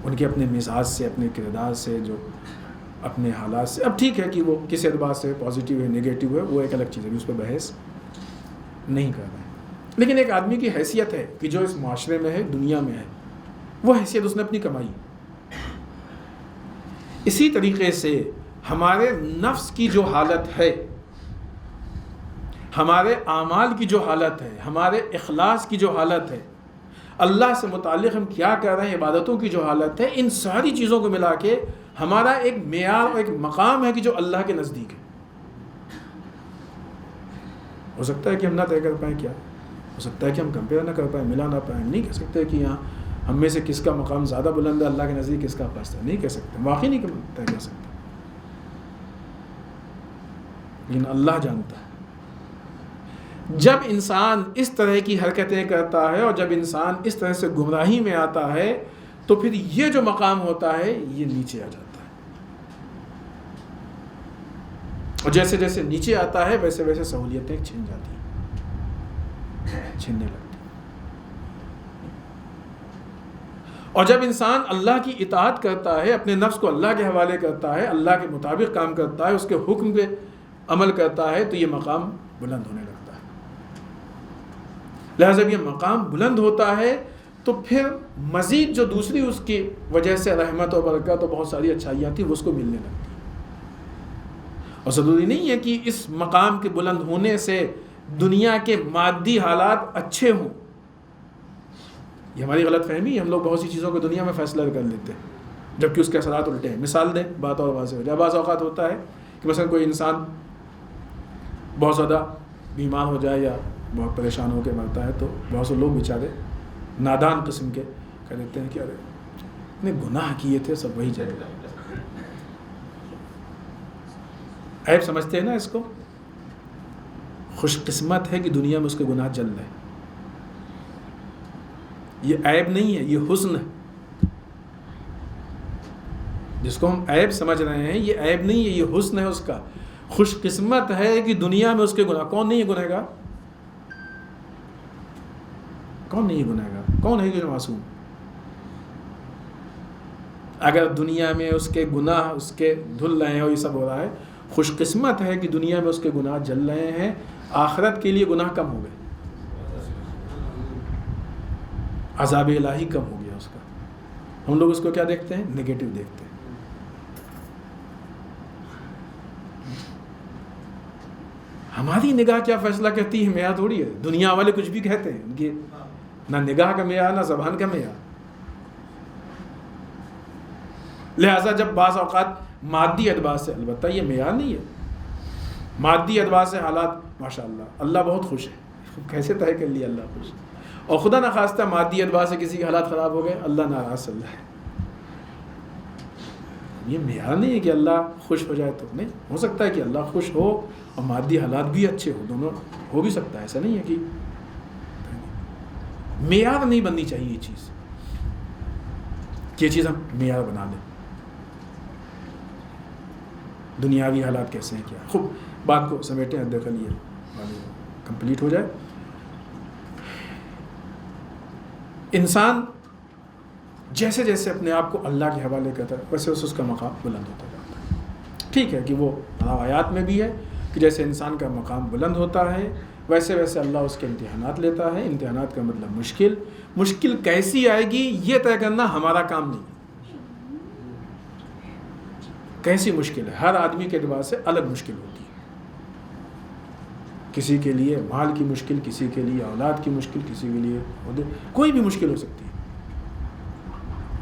ان کے اپنے مزاج سے, اپنے کردار سے, جو اپنے حالات سے, اب ٹھیک ہے کہ وہ کس اعتبار سے پازیٹیو ہے نگیٹو ہے وہ ایک الگ چیز ہے, اس پہ بحث نہیں کر رہے ہیں. لیکن ایک آدمی کی حیثیت ہے کہ جو اس معاشرے میں ہے, دنیا میں ہے, وہ حیثیت اس نے اپنی کمائی. اسی طریقے سے ہمارے نفس کی جو حالت ہے, ہمارے اعمال کی جو حالت ہے, ہمارے اخلاص کی جو حالت ہے, اللہ سے متعلق ہم کیا کر رہے ہیں, عبادتوں کی جو حالت ہے, ان ساری چیزوں کو ملا کے ہمارا ایک معیار اور ایک مقام ہے کہ جو اللہ کے نزدیک ہے. ہو سکتا ہے کہ ہم نہ طے کر پائیں, کیا ہو سکتا ہے کہ ہم کمپیئر نہ کر پائیں, ملا نہ پائیں, نہیں کہہ سکتے کہ یہاں ہم میں سے کس کا مقام زیادہ بلند ہے اللہ کے نزدیک, کس کا پست ہے, نہیں کہہ سکتے, واقعی نہیں طے کر سکتے. لیکن اللہ جانتا ہے. جب انسان اس طرح کی حرکتیں کرتا ہے اور جب انسان اس طرح سے گمراہی میں آتا ہے تو پھر یہ جو مقام ہوتا ہے یہ نیچے آ جاتا ہے, اور جیسے جیسے نیچے آتا ہے ویسے ویسے سہولیتیں چھن جاتی ہیں, چھننے لگتی. اور جب انسان اللہ کی اطاعت کرتا ہے, اپنے نفس کو اللہ کے حوالے کرتا ہے, اللہ کے مطابق کام کرتا ہے, اس کے حکم پہ عمل کرتا ہے, تو یہ مقام بلند ہونے لگتا ہے. لہذا جب یہ مقام بلند ہوتا ہے تو پھر مزید جو دوسری اس کی وجہ سے رحمت و برکت اور بہت ساری اچھائیاں تھیں وہ اس کو ملنے لگتی. اور ضروری نہیں ہے کہ اس مقام کے بلند ہونے سے دنیا کے مادی حالات اچھے ہوں. یہ ہماری غلط فہمی ہے, ہم لوگ بہت سی چیزوں کو دنیا میں فیصلہ کر لیتے ہیں. جبکہ اس کے اثرات الٹے ہیں. مثال دیں بات اور واضح ہو جائے. بعض اوقات ہوتا ہے کہ مثلا کوئی انسان بہت زیادہ بیمار ہو جائے یا بہت پریشان ہو کے مرتا ہے تو بہت سے لوگ بیچارے نادان قسم کے کہہ دیتے ہیں کہ ارے نے گناہ کیے تھے سب وہی جائے گا. عیب سمجھتے ہیں نا اس کو. خوش قسمت ہے کہ دنیا میں اس کے گناہ جل رہے. یہ عیب نہیں ہے، یہ حسن ہے. جس کو ہم عیب سمجھ رہے ہیں یہ عیب نہیں ہے، یہ حسن ہے اس کا. خوش قسمت ہے کہ دنیا میں اس کے گناہ. کون نہیں ہے گنہگار؟ کون نہیں ہے گنہگار؟ کون ہے جو معصوم؟ اگر دنیا میں اس کے گناہ اس کے دھل رہے ہیں اور یہ سب ہو رہا ہے، خوش قسمت ہے کہ دنیا میں اس کے گناہ جل رہے ہیں. آخرت کے لیے گناہ کم ہو گئے، عذاب الہی کم ہو گیا اس کا. ہم لوگ اس کو کیا دیکھتے ہیں؟ نگیٹو دیکھتے ہیں. ہماری نگاہ کیا فیصلہ کرتی ہے؟ معیار تھوڑی ہے. دنیا والے کچھ بھی کہتے ہیں، ان کی نہ نگاہ کا معیار نہ زبان کا معیار. لہٰذا جب بعض اوقات مادی اعتبار سے، البتہ یہ معیار نہیں ہے، مادی اعتبار سے حالات ماشاءاللہ اللہ بہت خوش ہے. کیسے طے کر لیا اللہ خوش ہے؟ اور خدا نخواستہ مادی اعتبار سے کسی کے حالات خراب ہو گئے، اللہ ناراض چل رہا ہے. یہ معیار نہیں ہے کہ اللہ خوش ہو جائے تو نہیں. ہو سکتا ہے کہ اللہ خوش ہو اور مادی حالات بھی اچھے ہو، دونوں ہو بھی سکتا ہے. ایسا نہیں ہے کہ معیار نہیں بننی چاہیے یہ چیز، کہ یہ چیز ہم معیار بنا لیں. دنیاوی حالات کیسے ہیں کیا. خوب بات کو سمیٹیں، دخل یہ کمپلیٹ ہو جائے. انسان جیسے جیسے اپنے آپ کو اللہ کے حوالے کرتا ہے ویسے ویسے اس کا مقام بلند ہوتا جاتا ہے. ٹھیک ہے کہ وہ روایات میں بھی ہے کہ جیسے انسان کا مقام بلند ہوتا ہے ویسے ویسے اللہ اس کے امتحانات لیتا ہے. امتحانات کا مطلب مشکل کیسی آئے گی یہ طے کرنا ہمارا کام نہیں. کیسی مشکل ہے، ہر آدمی کے اعتبار سے الگ مشکل ہوتی ہے. کسی کے لیے مال کی مشکل، کسی کے لیے اولاد کی مشکل، کسی کے لیے کوئی بھی مشکل ہو سکتی ہے.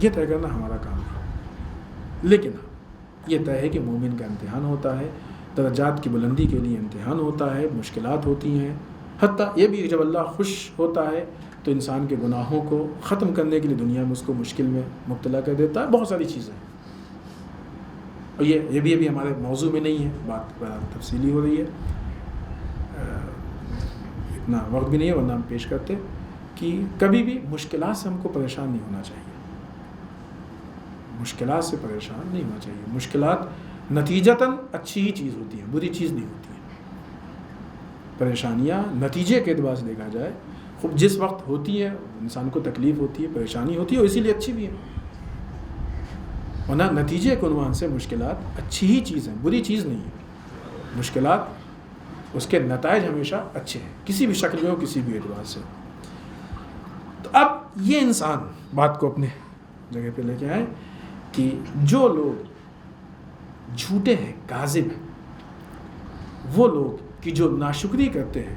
یہ طے کرنا ہمارا کام ہے. لیکن یہ طے ہے کہ مومن کا امتحان ہوتا ہے، درجات کی بلندی کے لیے امتحان ہوتا ہے، مشکلات ہوتی ہیں. حتیٰ یہ بھی جب اللہ خوش ہوتا ہے تو انسان کے گناہوں کو ختم کرنے کے لیے دنیا میں اس کو مشکل میں مبتلا کر دیتا ہے. بہت ساری چیزیں ہیں اور یہ بھی ابھی ہمارے موضوع میں نہیں ہے، بات تفصیلی ہو رہی ہے. اتنا وقت بھی نہیں ہے ورنہ ہم پیش کرتے کہ کبھی بھی مشکلات سے ہم کو پریشان نہیں ہونا چاہیے. مشکلات سے پریشان نہیں ہونا چاہیے. مشکلات نتیجتاً اچھی ہی چیز ہوتی ہیں، بری چیز نہیں ہوتی ہیں. پریشانیاں نتیجے کے اعتبار سے دیکھا جائے خوب جس وقت ہوتی ہے انسان کو تکلیف ہوتی ہے، پریشانی ہوتی ہے اور اسی لیے اچھی بھی ہے. ورنہ نتیجے کے عنوان سے مشکلات اچھی ہی چیز ہیں، بری چیز نہیں ہے. مشکلات اس کے نتائج ہمیشہ اچھے ہیں، کسی بھی شکل میں ہو، کسی بھی اعتبار سے. تو اب یہ انسان بات کو اپنے جگہ پہ لے کے آئے کہ جو لوگ جھوٹے ہیں، کاذب ہیں، وہ لوگ کی جو ناشکری کرتے ہیں،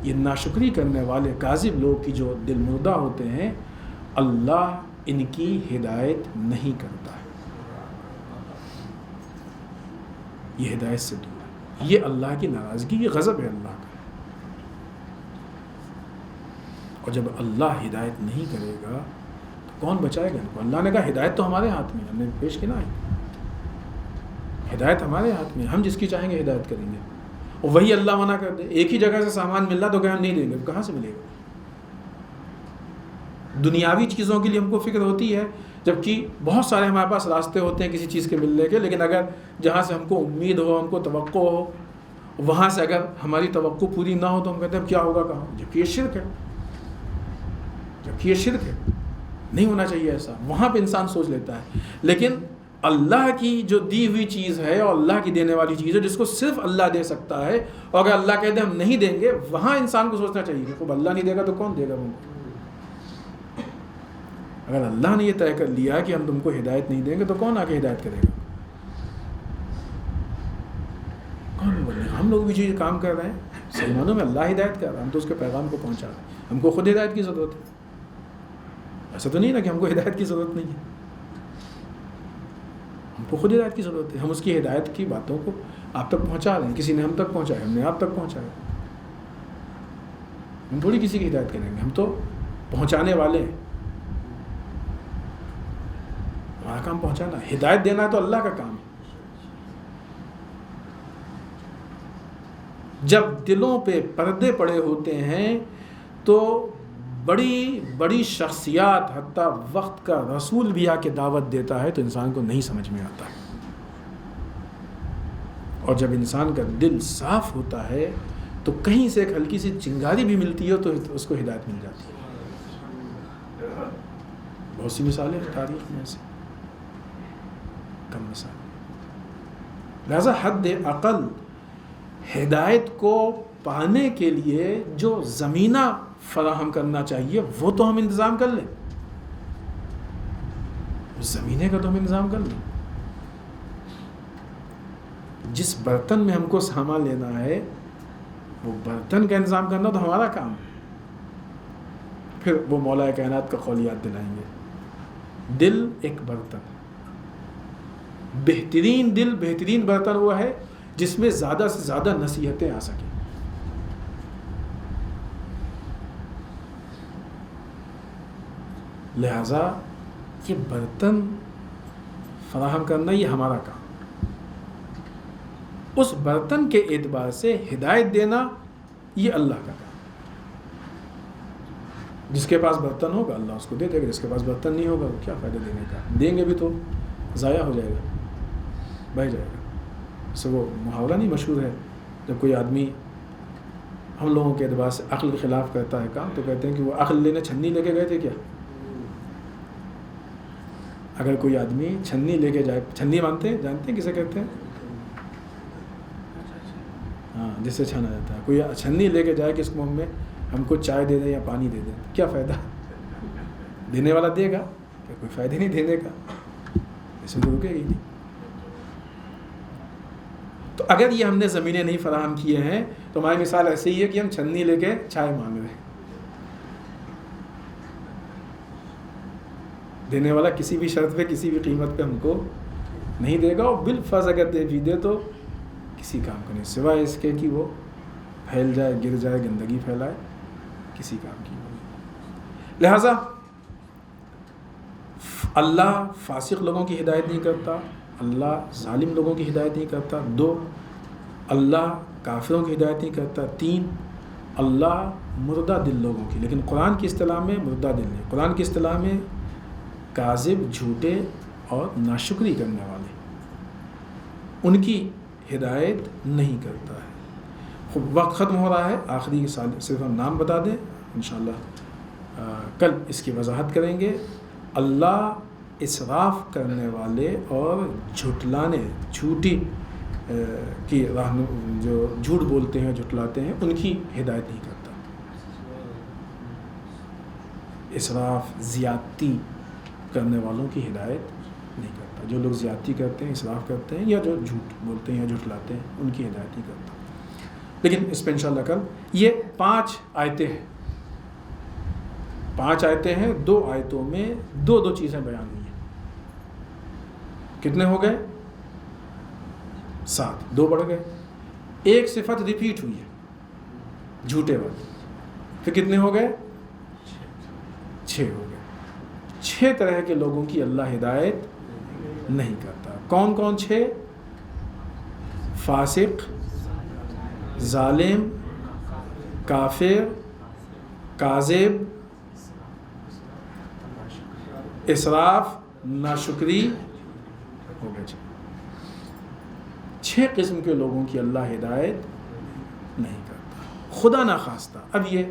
یہ ناشکری کرنے والے کاذب لوگ کی جو دل مردہ ہوتے ہیں، اللہ ان کی ہدایت نہیں کرتا ہے. یہ ہدایت سے دور ہے. یہ اللہ کی ناراضگی، یہ غضب ہے اللہ کا. اور جب اللہ ہدایت نہیں کرے گا تو کون بچائے گا ان کو؟ اللہ نے کہا ہدایت تو ہمارے ہاتھ میں، ہم نے پیش کی نا ہے، ہدایت ہمارے ہاتھ میں، ہم جس کی چاہیں گے ہدایت کریں گے. اور وہی اللہ منع کر دے. ایک ہی جگہ سے سامان مل رہا تو کہ ہم نہیں دیں گے، کہاں سے ملے گا؟ دنیاوی چیزوں کے لیے ہم کو فکر ہوتی ہے جبکہ بہت سارے ہمارے پاس راستے ہوتے ہیں کسی چیز کے ملنے کے. لیکن اگر جہاں سے ہم کو امید ہو، ہم کو توقع ہو، وہاں سے اگر ہماری توقع پوری نہ ہو تو ہم کہتے ہیں کیا ہوگا کہاں، جبکہ یہ شرک ہے. جبکہ یہ شرک ہے، نہیں ہونا چاہیے ایسا. وہاں پہ انسان سوچ لیتا ہے. لیکن اللہ کی جو دی ہوئی چیز ہے اور اللہ کی دینے والی چیز ہے جس کو صرف اللہ دے سکتا ہے، اور اگر اللہ کہتے ہیں ہم نہیں دیں گے، وہاں انسان کو سوچنا چاہیے کہ خوب اللہ نہیں دے گا تو کون دے گا ہم کو؟ اگر اللہ نے یہ طے کر لیا کہ ہم تم کو ہدایت نہیں دیں گے تو کون آ کے ہدایت کرے گا؟ کون بولے گا؟ ہم لوگ بھی جو کام کر رہے ہیں صحیح معنوں میں اللہ ہدایت کر رہا ہے، ہم تو اس کے پیغام کو پہنچا رہے ہیں. ہم کو خود ہدایت کی ضرورت ہے. ایسا تو نہیں نا کہ ہم کو ہدایت کی ضرورت نہیں ہے. ہم کو خود ہدایت کی ضرورت ہے. ہم اس کی ہدایت کی باتوں کو آپ تک پہنچا رہے ہیں. کسی نے ہم تک پہنچایا, ہم نے آپ تک پہنچایا. ہم تھوڑی کسی کی ہدایت کریں گے, ہم تو پہنچانے والے ہیں. ہمارا کام پہنچانا. ہدایت دینا تو اللہ کا کام ہے. جب دلوں پہ پردے پڑے ہوتے ہیں تو بڑی بڑی شخصیات, حتیٰ وقت کا رسول بھی آ کے دعوت دیتا ہے تو انسان کو نہیں سمجھ میں آتا. اور جب انسان کا دل صاف ہوتا ہے تو کہیں سے ایک ہلکی سی چنگاری بھی ملتی ہے تو اس کو ہدایت مل جاتی ہے. بہت سی مثالیں ہیں تاریخ میں سے, کم مثال. لہذا حد عقل ہدایت کو پانے کے لیے جو زمینہ فراہم کرنا چاہیے وہ تو ہم انتظام کر لیں. زمینے کا تو ہم انتظام کر لیں. جس برتن میں ہم کو سامان لینا ہے وہ برتن کا انتظام کرنا تو ہمارا کام ہے. پھر وہ مولا کائنات کا قولیات دلائیں گے. دل ایک برتن, بہترین دل, بہترین برتن وہ ہے جس میں زیادہ سے زیادہ نصیحتیں آ سکیں. لہذا یہ برتن فراہم کرنا یہ ہمارا کام. اس برتن کے اعتبار سے ہدایت دینا یہ اللہ کا کام. جس کے پاس برتن ہوگا اللہ اس کو دے دے گا, جس کے پاس برتن نہیں ہوگا وہ کیا فائدہ دینے کا. دیں گے بھی تو ضائع ہو جائے گا, بہ جائے گا. سے وہ محاورہ نہیں مشہور ہے, جب کوئی آدمی ہم لوگوں کے اعتبار سے عقل کے خلاف کرتا ہے کام تو کہتے ہیں کہ وہ عقل لینے چھنی لے کے گئے تھے کیا. اگر کوئی آدمی چھنی لے کے جائے, چھنی جانتے ہیں کسے کہتے ہیں؟ ہاں, جس سے چھانا جاتا ہے. کوئی چھنی لے کے جائے کہ اس کو میں ہم کو چائے دے دیں یا پانی دے دیں, کیا فائدہ؟ دینے والا دے گا, کہ کوئی فائدہ نہیں دینے کا, اس میں تو رکے گی نہیں. تو اگر یہ ہم نے زمینیں نہیں فراہم کیے ہیں تو ہماری مثال ایسے ہی ہے کہ ہم چھنی لے کے چائے مانگ رہے ہیں. دینے والا کسی بھی شرط پہ کسی بھی قیمت پہ ہم کو نہیں دے گا, اور بالفرض اگر دے بھی دے تو کسی کام کو نہیں, سوائے اس کے کہ وہ پھیل جائے, گر جائے, گندگی پھیلائے, کسی کام کی نہیں. لہذا اللہ فاسق لوگوں کی ہدایت نہیں کرتا, اللہ ظالم لوگوں کی ہدایت نہیں کرتا. 2, اللہ کافروں کی ہدایت نہیں کرتا. 3, اللہ مردہ دل لوگوں کی, لیکن قرآن کی اصطلاح میں مردہ دل نہیں. قرآن کی اصطلاح میں کاذب, جھوٹے اور ناشکری کرنے والے, ان کی ہدایت نہیں کرتا ہے. وقت ختم ہو رہا ہے, آخری صرف ہم نام بتا دیں, انشاءاللہ کل اس کی وضاحت کریں گے. اللہ اسراف کرنے والے اور جھٹلانے, جھوٹی کی راہ, جو جھوٹ بولتے ہیں, جھٹلاتے ہیں, ان کی ہدایت نہیں کرتا. اسراف, زیادتی کرنے والوں کی ہدایت نہیں کرتا. جو لوگ زیادتی کرتے ہیں, اسراف کرتے ہیں, یا جو جھوٹ بولتے ہیں یا جھٹلاتے ہیں, ان کی ہدایت نہیں کرتا. لیکن اس پہ انشاءاللہ کل. یہ 5 آیتیں ہیں, 5 آیتیں ہیں. 2 آیتوں میں 2 چیزیں بیان ہوئی ہیں. کتنے ہو گئے؟ 7. 2 بڑھ گئے. ایک صفت ریپیٹ ہوئی ہے, جھوٹے والی. پھر کتنے ہو گئے؟ 6 ہو گئے. 6 طرح کے لوگوں کی اللہ ہدایت نہیں کرتا. کون کون 6؟ فاسق, ظالم, کافر, کاذب, اسراف, ناشکری, ہو گئے 6 قسم کے لوگوں کی اللہ ہدایت نہیں کرتا. خدا نہ خواستہ اب یہ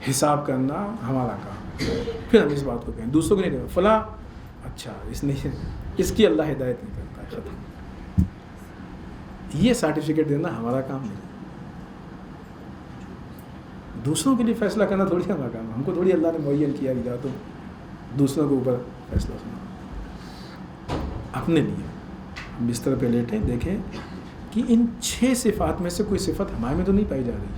حساب کرنا ہمارا کام ہے. پھر ہم اس بات کو کہیں, دوسروں کو نہیں کہیں فلاں اچھا اس کی اللہ ہدایت نہیں کرتا ہے, ختم. یہ سرٹیفکیٹ دینا ہمارا کام نہیں. دوسروں کے لیے فیصلہ کرنا تھوڑی ہمارا کام ہے. ہم کو تھوڑی اللہ نے معین کیا کہ جا تو دوسروں کے اوپر فیصلہ سنا. اپنے لیے بستر پہ لیٹیں, دیکھیں کہ ان 6 صفات میں سے کوئی صفت ہمارے میں تو نہیں پائی جا رہی.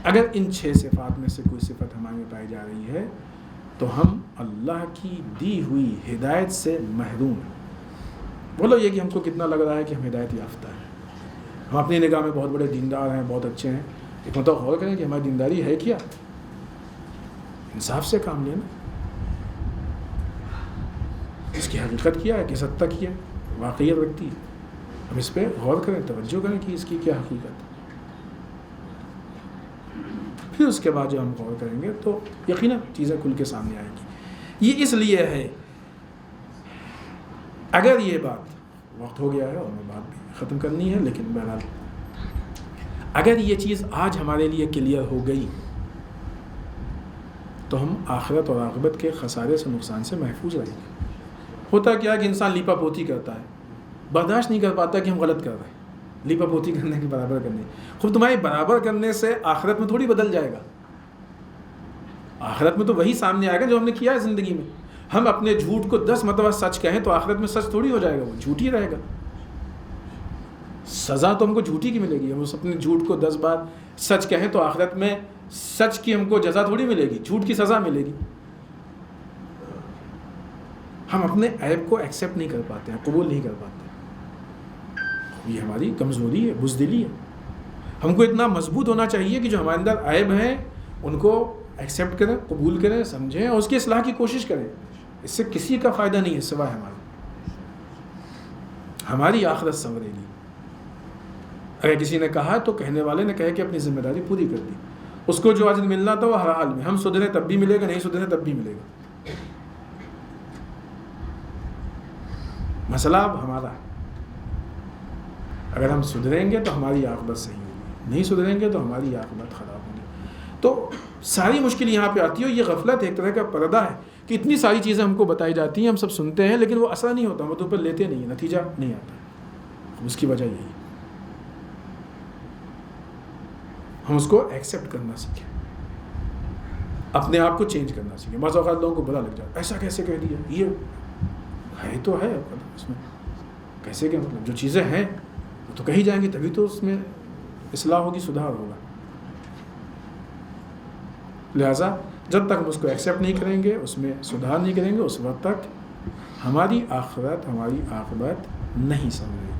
اگر ان 6 صفات میں سے کوئی صفت ہمارے میں پائی جا رہی ہے تو ہم اللہ کی دی ہوئی ہدایت سے محروم ہیں. بولو یہ کہ ہم کو کتنا لگ رہا ہے کہ ہم ہدایت یافتہ ہیں, ہم اپنی نگاہ میں بہت بڑے دیندار ہیں, بہت اچھے ہیں. ایک مطلب غور کریں کہ ہماری دینداری ہے کیا؟ انصاف سے کام لینا, اس کی حقیقت کیا ہے, کس حد تک کیا ہے, واقعیت رکھتی ہے. ہم اس پہ غور کریں, توجہ کریں کہ اس کی کیا حقیقت ہے. پھر اس کے بعد جو ہم غور کریں گے تو یقیناً چیزیں کھل کے سامنے آئیں گی. یہ اس لیے ہے, اگر یہ بات, وقت ہو گیا ہے اور میں بات بھی ختم کرنی ہے, لیکن بہرحال اگر یہ چیز آج ہمارے لیے کلیئر ہو گئی تو ہم آخرت اور عاقبت کے خسارے سے, نقصان سے محفوظ رہیں گے. ہوتا کیا کہ انسان لیپا پوتی کرتا ہے, برداشت نہیں کر پاتا کہ ہم غلط کر رہے ہیں. لیپا پوتی کرنے کے برابر کرنے, خود تمہاری برابر کرنے سے آخرت میں تھوڑی بدل جائے گا. آخرت میں تو وہی سامنے آئے گا جو ہم نے کیا ہے زندگی میں. ہم اپنے جھوٹ کو 10 مرتبہ سچ کہیں تو آخرت میں سچ تھوڑی ہو جائے گا, وہ جھوٹ ہی رہے گا. سزا تو ہم کو جھوٹی کی ملے گی. ہم اس اپنے جھوٹ کو 10 بار سچ کہیں تو آخرت میں سچ کی ہم کو جزا تھوڑی ملے گی, جھوٹ کی سزا ملے گی. ہم اپنے عیب کو ایکسیپٹ نہیں کر پاتے ہیں, قبول نہیں کر پاتے. یہ ہماری کمزوری ہے, بزدلی ہے. ہم کو اتنا مضبوط ہونا چاہیے کہ جو ہمارے اندر عیب ہیں ان کو ایکسیپٹ کریں, قبول کریں, سمجھیں اور اس کی اصلاح کی کوشش کریں. اس سے کسی کا فائدہ نہیں ہے سوائے ہماری آخرت سنورے گی. اگر کسی نے کہا تو کہنے والے نے کہے کہ اپنی ذمہ داری پوری کر دی. اس کو جو اجر ملنا تھا وہ ہر حال میں, ہم سدھرے تب بھی ملے گا, نہیں سدھرے تب بھی ملے گا. مسئلہ اب ہمارا ہے. اگر ہم سدھریں گے تو ہماری عاقبت صحیح ہوگی, نہیں سدھریں گے تو ہماری عاقبت خراب ہوگی. تو ساری مشکل یہاں پہ آتی ہے. یہ غفلت ایک طرح کا پردہ ہے کہ اتنی ساری چیزیں ہم کو بتائی جاتی ہیں, ہم سب سنتے ہیں, لیکن وہ اثر نہیں ہوتا, ہم تو اوپر لیتے نہیں, نتیجہ نہیں آتا. اس کی وجہ یہی ہے. ہم اس کو ایکسیپٹ کرنا سیکھیں, اپنے آپ کو چینج کرنا سیکھیں. بعض اوقات لوگوں کو برا لگ جاتا, ایسا کیسے کہہ دیا, یہ ہے تو ہے اس میں کیسے کیا مطلب, جو چیزیں ہیں وہ تو کہی جائیں گی تبھی تو اس میں اصلاح ہوگی, سدھار ہوگا. لہٰذا جب تک ہم اس کو ایکسیپٹ نہیں کریں گے, اس میں سدھار نہیں کریں گے, اس وقت تک ہماری آخرت, ہماری عاقبت نہیں سنورے گی.